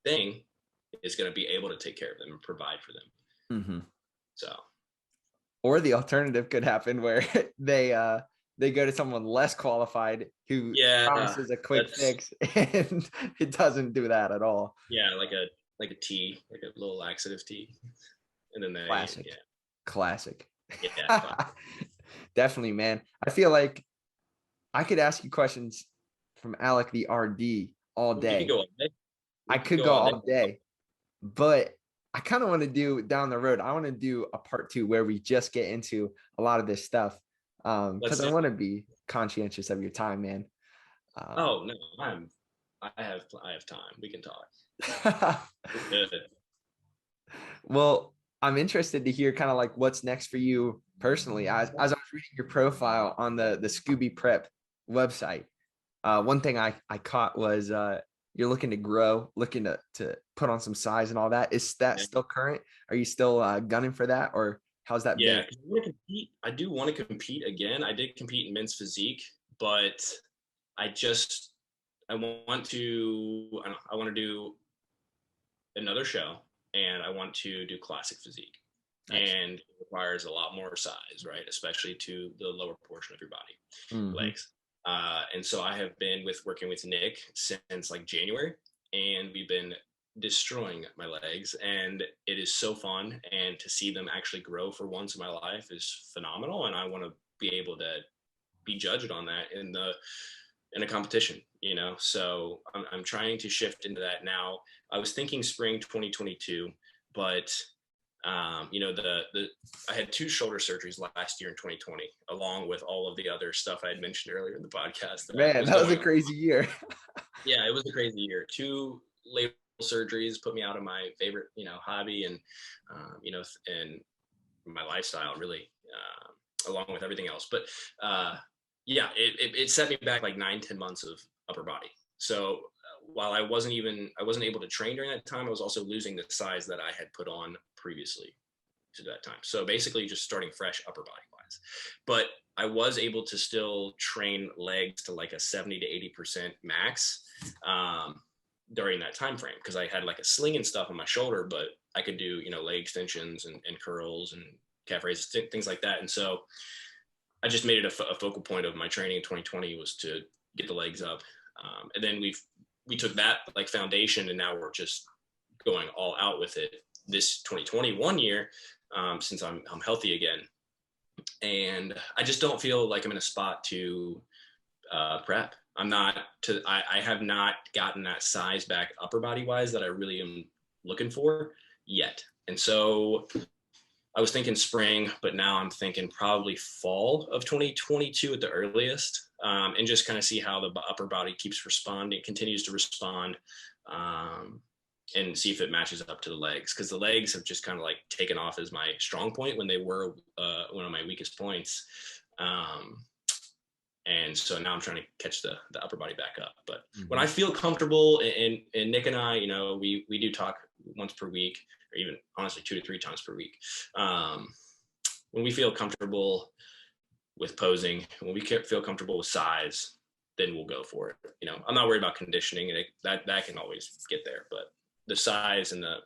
thing is going to be able to take care of them and provide for them. Mm-hmm. So, or the alternative could happen where they go to someone less qualified who promises a quick fix, and it doesn't do that at all. Yeah, like a tea, like a little laxative tea, and then classic. Yeah, definitely, man. I feel like I could ask you questions from Alec the RD all day. I could go all day, but I kind of want to do down the road. I want to do a part 2 where we just get into a lot of this stuff. Because I want to be conscientious of your time, man. Oh no, I have time. We can talk. Good. Well, I'm interested to hear kind of like what's next for you personally. As I was reading your profile on the Scooby Prep website, one thing I caught was you're looking to grow, looking to put on some size and all that. Is that still current? Are you still gunning for that, or how's that been? I do want to compete again. I did compete in men's physique, but I want to do another show, and I want to do classic physique. Nice. And it requires a lot more size, right? Especially to the lower portion of your body, legs. And so I have been working with Nick since like January, and we've been destroying my legs, and it is so fun, and to see them actually grow for once in my life is phenomenal. And I want to be able to be judged on that in a competition, so I'm trying to shift into that now. I was thinking spring 2022, but You know, I had 2 shoulder surgeries last year in 2020, along with all of the other stuff I had mentioned earlier in the podcast. Man, that was a crazy year. Yeah, it was a crazy year. 2 labral surgeries put me out of my favorite, you know, hobby and, you know, and my lifestyle really, along with everything else. But yeah, it set me back like 9-10 months of upper body. So while I wasn't able to train during that time, I was also losing the size that I had put on previously to that time. So basically just starting fresh upper body wise. But I was able to still train legs to like a 70 to 80% max during that time frame, because I had like a sling and stuff on my shoulder, but I could do, you know, leg extensions and curls and calf raises, things like that. And so I just made it a focal point of my training in 2020 was to get the legs up. And then we took that like foundation, and now we're just going all out with it this 2021 year, since I'm healthy again. And I just don't feel like I'm in a spot to prep. I have not gotten that size back upper body wise that I really am looking for yet. And so I was thinking spring, but now I'm thinking probably fall of 2022 at the earliest, and just kind of see how the upper body continues to respond, and see if it matches up to the legs. Because the legs have just kind of like taken off as my strong point when they were one of my weakest points. And so now I'm trying to catch the upper body back up. But when I feel comfortable, and Nick and I, you know, we do talk once per week, or even honestly 2 to 3 times per week. When we feel comfortable with posing, when we feel comfortable with size, then we'll go for it. You know, I'm not worried about conditioning, and that can always get there, but the size and the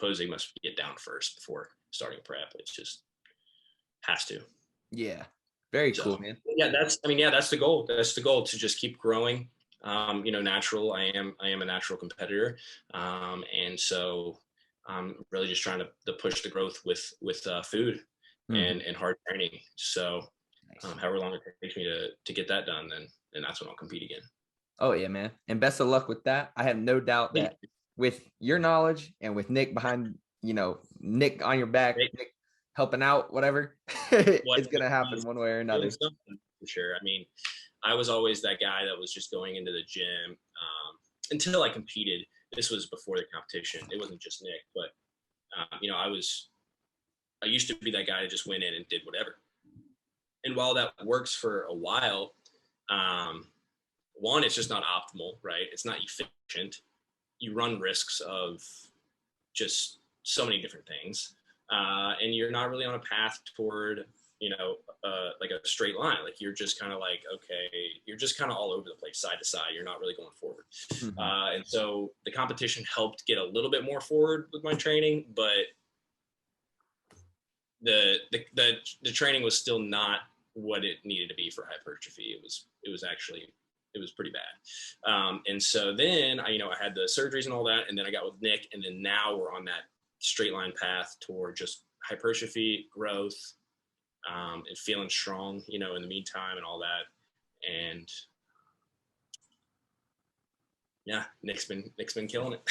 posing must get down first before starting prep. It's just has to. Yeah. Very cool, man. Yeah, that's the goal. That's the goal, to just keep growing. You know, natural. I am a natural competitor. And so I'm really just trying to push the growth with food and hard training. So however long it takes me to get that done, then that's when I'll compete again. Oh yeah, man. And best of luck with that. I have no doubt that with your knowledge and with Nick behind, you know, Nick on your back, Nick helping out, whatever, it's going to happen one way or another. For sure. I mean, I was always that guy that was just going into the gym until I competed. This was before the competition. It wasn't just Nick, but, you know, I used to be that guy that just went in and did whatever. And while that works for a while, one, it's just not optimal, right? It's not efficient. You run risks of just so many different things. And you're not really on a path toward, you know, like a straight line. Like you're just kind of like, okay, you're just kind of all over the place, side to side. You're not really going forward. And so the competition helped get a little bit more forward with my training, but the training was still not what it needed to be for hypertrophy. It was pretty bad. And so then I had the surgeries and all that, and then I got with Nick, and then now we're on that straight line path toward just hypertrophy growth, and feeling strong, in the meantime and all that. And yeah, Nick's been killing it.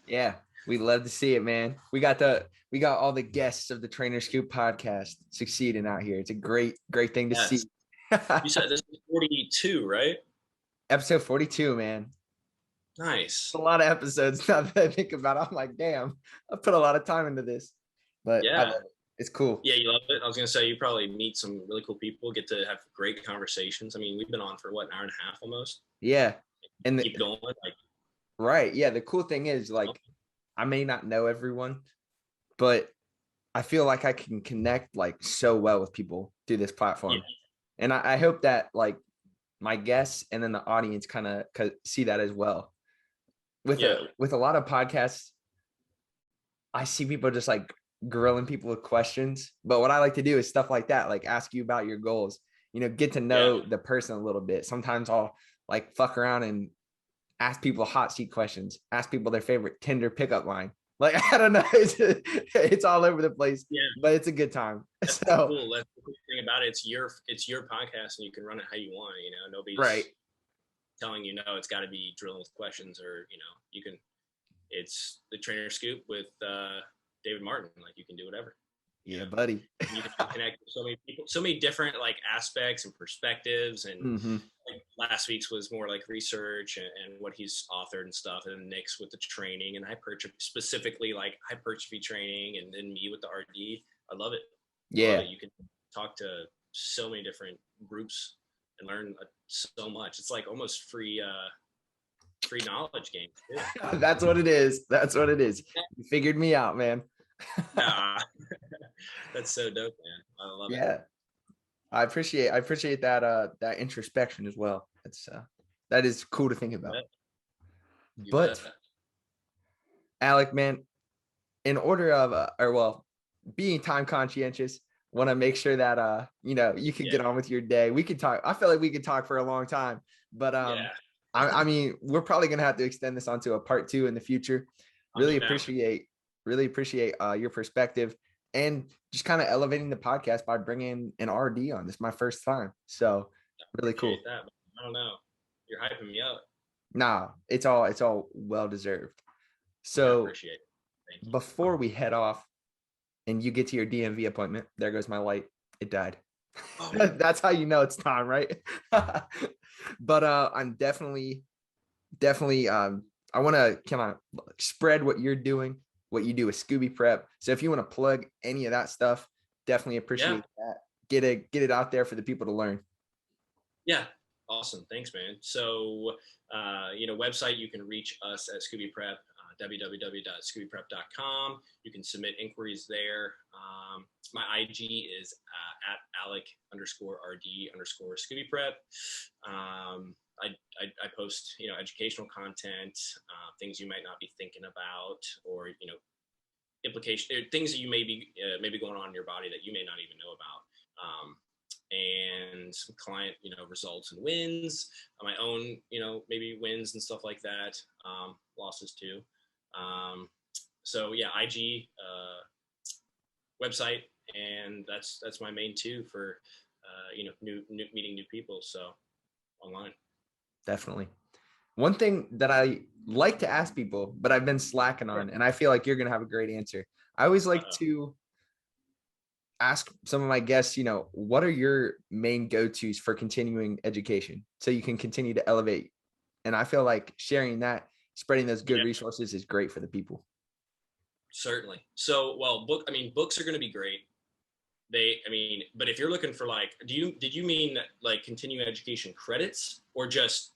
Yeah. We love to see it, man. We got all the guests of the Trainer Scoop podcast succeeding out here. It's a great thing to see. You said this is 42, right? Episode 42, man. Nice. It's a lot of episodes now that I think about it. I'm like, damn, I put a lot of time into this. But yeah, I love it. It's cool. Yeah, you love it. I was gonna say you probably meet some really cool people, get to have great conversations. I mean, we've been on for what, an hour and a half almost. Yeah. And keep going. Right. Yeah. The cool thing is, like, I may not know everyone, but I feel like I can connect like so well with people through this platform. Yeah. And I hope that like my guests and then the audience kind of see that as well. With a lot of podcasts, I see people just like grilling people with questions. But what I like to do is stuff like that, like ask you about your goals, get to know the person a little bit. Sometimes I'll like fuck around and ask people hot seat questions, ask people their favorite Tinder pickup line. Like, I don't know. It's all over the place, but it's a good time. That's cool. That's the cool thing about it. It's your podcast and you can run it how you want, nobody's telling you, no, it's got to be drilling with questions, or, you can, it's the Trainer Scoop with David Martin, like you can do whatever. Yeah, buddy. You can connect with so many people, so many different like aspects and perspectives. And like last week's was more like research and what he's authored and stuff. And Nick's with the training and hypertrophy, specifically like hypertrophy training, and then me with the RD. I love it. Yeah. I love it. You can talk to so many different groups and learn so much. It's like almost free knowledge game. That's what it is. That's what it is. You figured me out, man. Nah. That's so dope, man. I love it. Yeah. I appreciate that that introspection as well. It's that is cool to think about. But Alec, man, in order of being time conscientious, want to make sure that you can get on with your day. We could talk. I feel like we could talk for a long time, but I mean, we're probably gonna have to extend this onto a part 2 in the future. Really appreciate your perspective and just kind of elevating the podcast by bringing an RD on. This is my first time, so really cool. That. I don't know, you're hyping me up. Nah, it's all well deserved. So appreciate it. Thank you. Before we head off and you get to your DMV appointment, there goes my light. It died. Oh. That's how you know it's time, right? But I'm definitely I want to kind of spread what you're doing, what you do with Scooby Prep. So if you want to plug any of that stuff, definitely appreciate that. Get it out there for the people to learn. Yeah. Awesome. Thanks, man. So, website, you can reach us at Scooby Prep, www.scoobyprep.com. You can submit inquiries there. My IG is at Alec_RD_Scooby Prep. I post, educational content, things you might not be thinking about, or, things that you may be going on in your body that you may not even know about. And some client, results and wins, my own, maybe wins and stuff like that, losses too. So yeah, IG, website, and that's my main two for, new meeting new people. So online. Definitely. One thing that I like to ask people, but I've been slacking on, and I feel like you're going to have a great answer. I always like to ask some of my guests, what are your main go-tos for continuing education so you can continue to elevate? And I feel like sharing that, spreading those good resources is great for the people. Certainly. So, books are going to be great. But if you're looking for did you mean like continuing education credits or just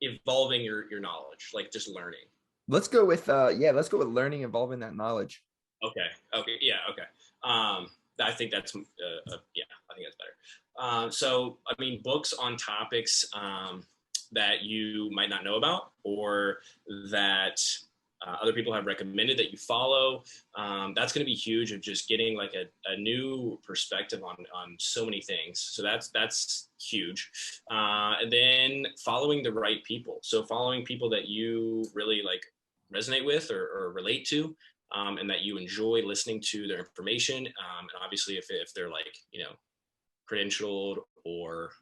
evolving your knowledge, like just learning? Let's go with learning, evolving that knowledge. Okay. Yeah. Okay. I think that's better. So, books on topics that you might not know about, or that other people have recommended that you follow. That's going to be huge, of just getting like a new perspective on so many things. So that's huge. And then following the right people. So following people that you really like resonate with or relate to. And that you enjoy listening to their information. And obviously if they're like, credentialed or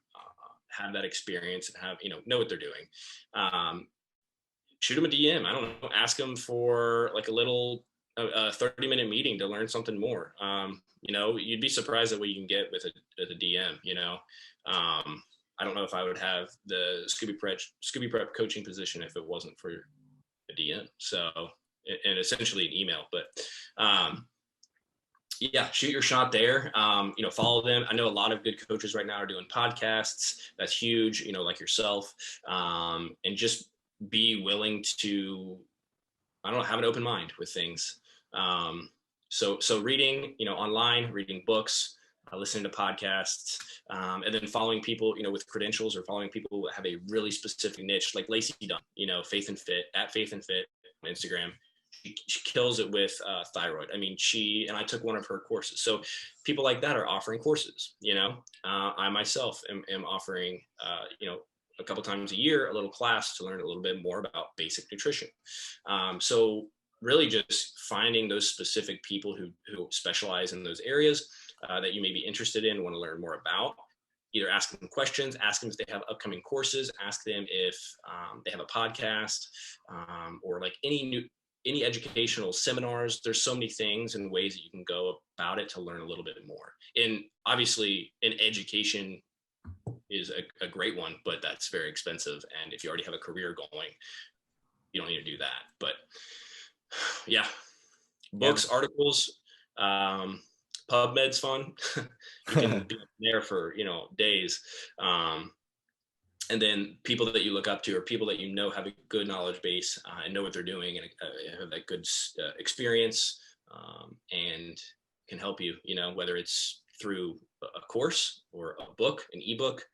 have that experience and have, know what they're doing, shoot them a DM. I don't know, ask them for like a little 30-minute meeting to learn something more. You'd be surprised at what you can get with a DM, I don't know if I would have the Scooby Prep coaching position if it wasn't for a DM. So, and essentially an email, but shoot your shot there. Follow them. I know a lot of good coaches right now are doing podcasts. That's huge, like yourself, and just be willing to, have an open mind with things. So reading, online, reading books, listening to podcasts, and then following people, with credentials, or following people who have a really specific niche, like Lacey Dunn, Faith and Fit, at Faith and Fit on Instagram. She kills it with thyroid. And I took one of her courses. So people like that are offering courses, I myself am offering, a couple times a year, a little class to learn a little bit more about basic nutrition. So really just finding those specific people who specialize in those areas that you may be interested in, want to learn more about. Either ask them questions, ask them if they have upcoming courses, ask them if they have a podcast, or like any any educational seminars. There's so many things and ways that you can go about it to learn a little bit more. And obviously, an education is a great one, but that's very expensive. And if you already have a career going, you don't need to do that. But yeah, books, articles, PubMed's fun. You can be there for, days. And then people that you look up to, or people that you know have a good knowledge base and know what they're doing, and have that good experience, and can help you, whether it's through a course or a book, an ebook,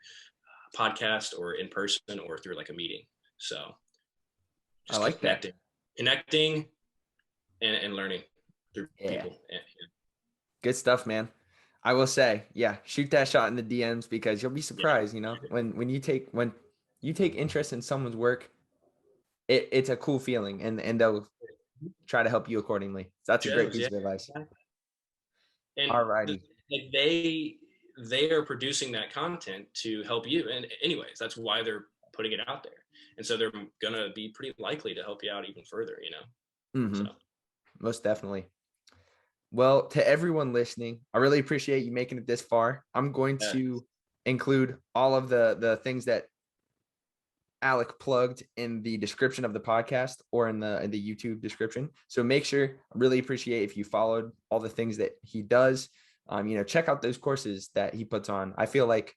podcast, or in person, or through like a meeting. So just I like connecting and learning through people. Good stuff, man. I will say, yeah, shoot that shot in the DMs, because you'll be surprised, when you take interest in someone's work, it's a cool feeling, and they'll try to help you accordingly. So that's a great piece of advice. And alrighty. They are producing that content to help you. And anyways, that's why they're putting it out there. And so they're going to be pretty likely to help you out even further, So. Most definitely. Well, to everyone listening, I really appreciate you making it this far. I'm going to include all of the things that Alec plugged in the description of the podcast, or in the YouTube description. So make sure, I really appreciate if you followed all the things that he does. Check out those courses that he puts on. I feel like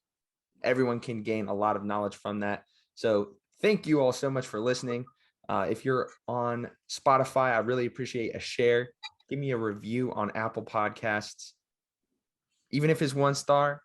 everyone can gain a lot of knowledge from that. So thank you all so much for listening. If you're on Spotify, I really appreciate a share. Give me a review on Apple Podcasts. Even if it's 1 star,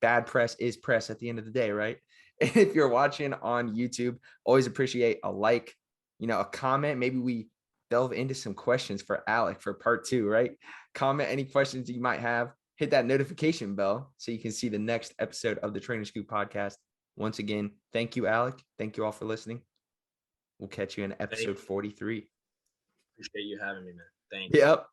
bad press is press at the end of the day, right? And if you're watching on YouTube, always appreciate a like, a comment. Maybe we delve into some questions for Alec for part 2, right? Comment any questions you might have. Hit that notification bell so you can see the next episode of the Trainer Scoop podcast. Once again, thank you, Alec. Thank you all for listening. We'll catch you in episode 43. Appreciate you having me, man. Thank you. Yep.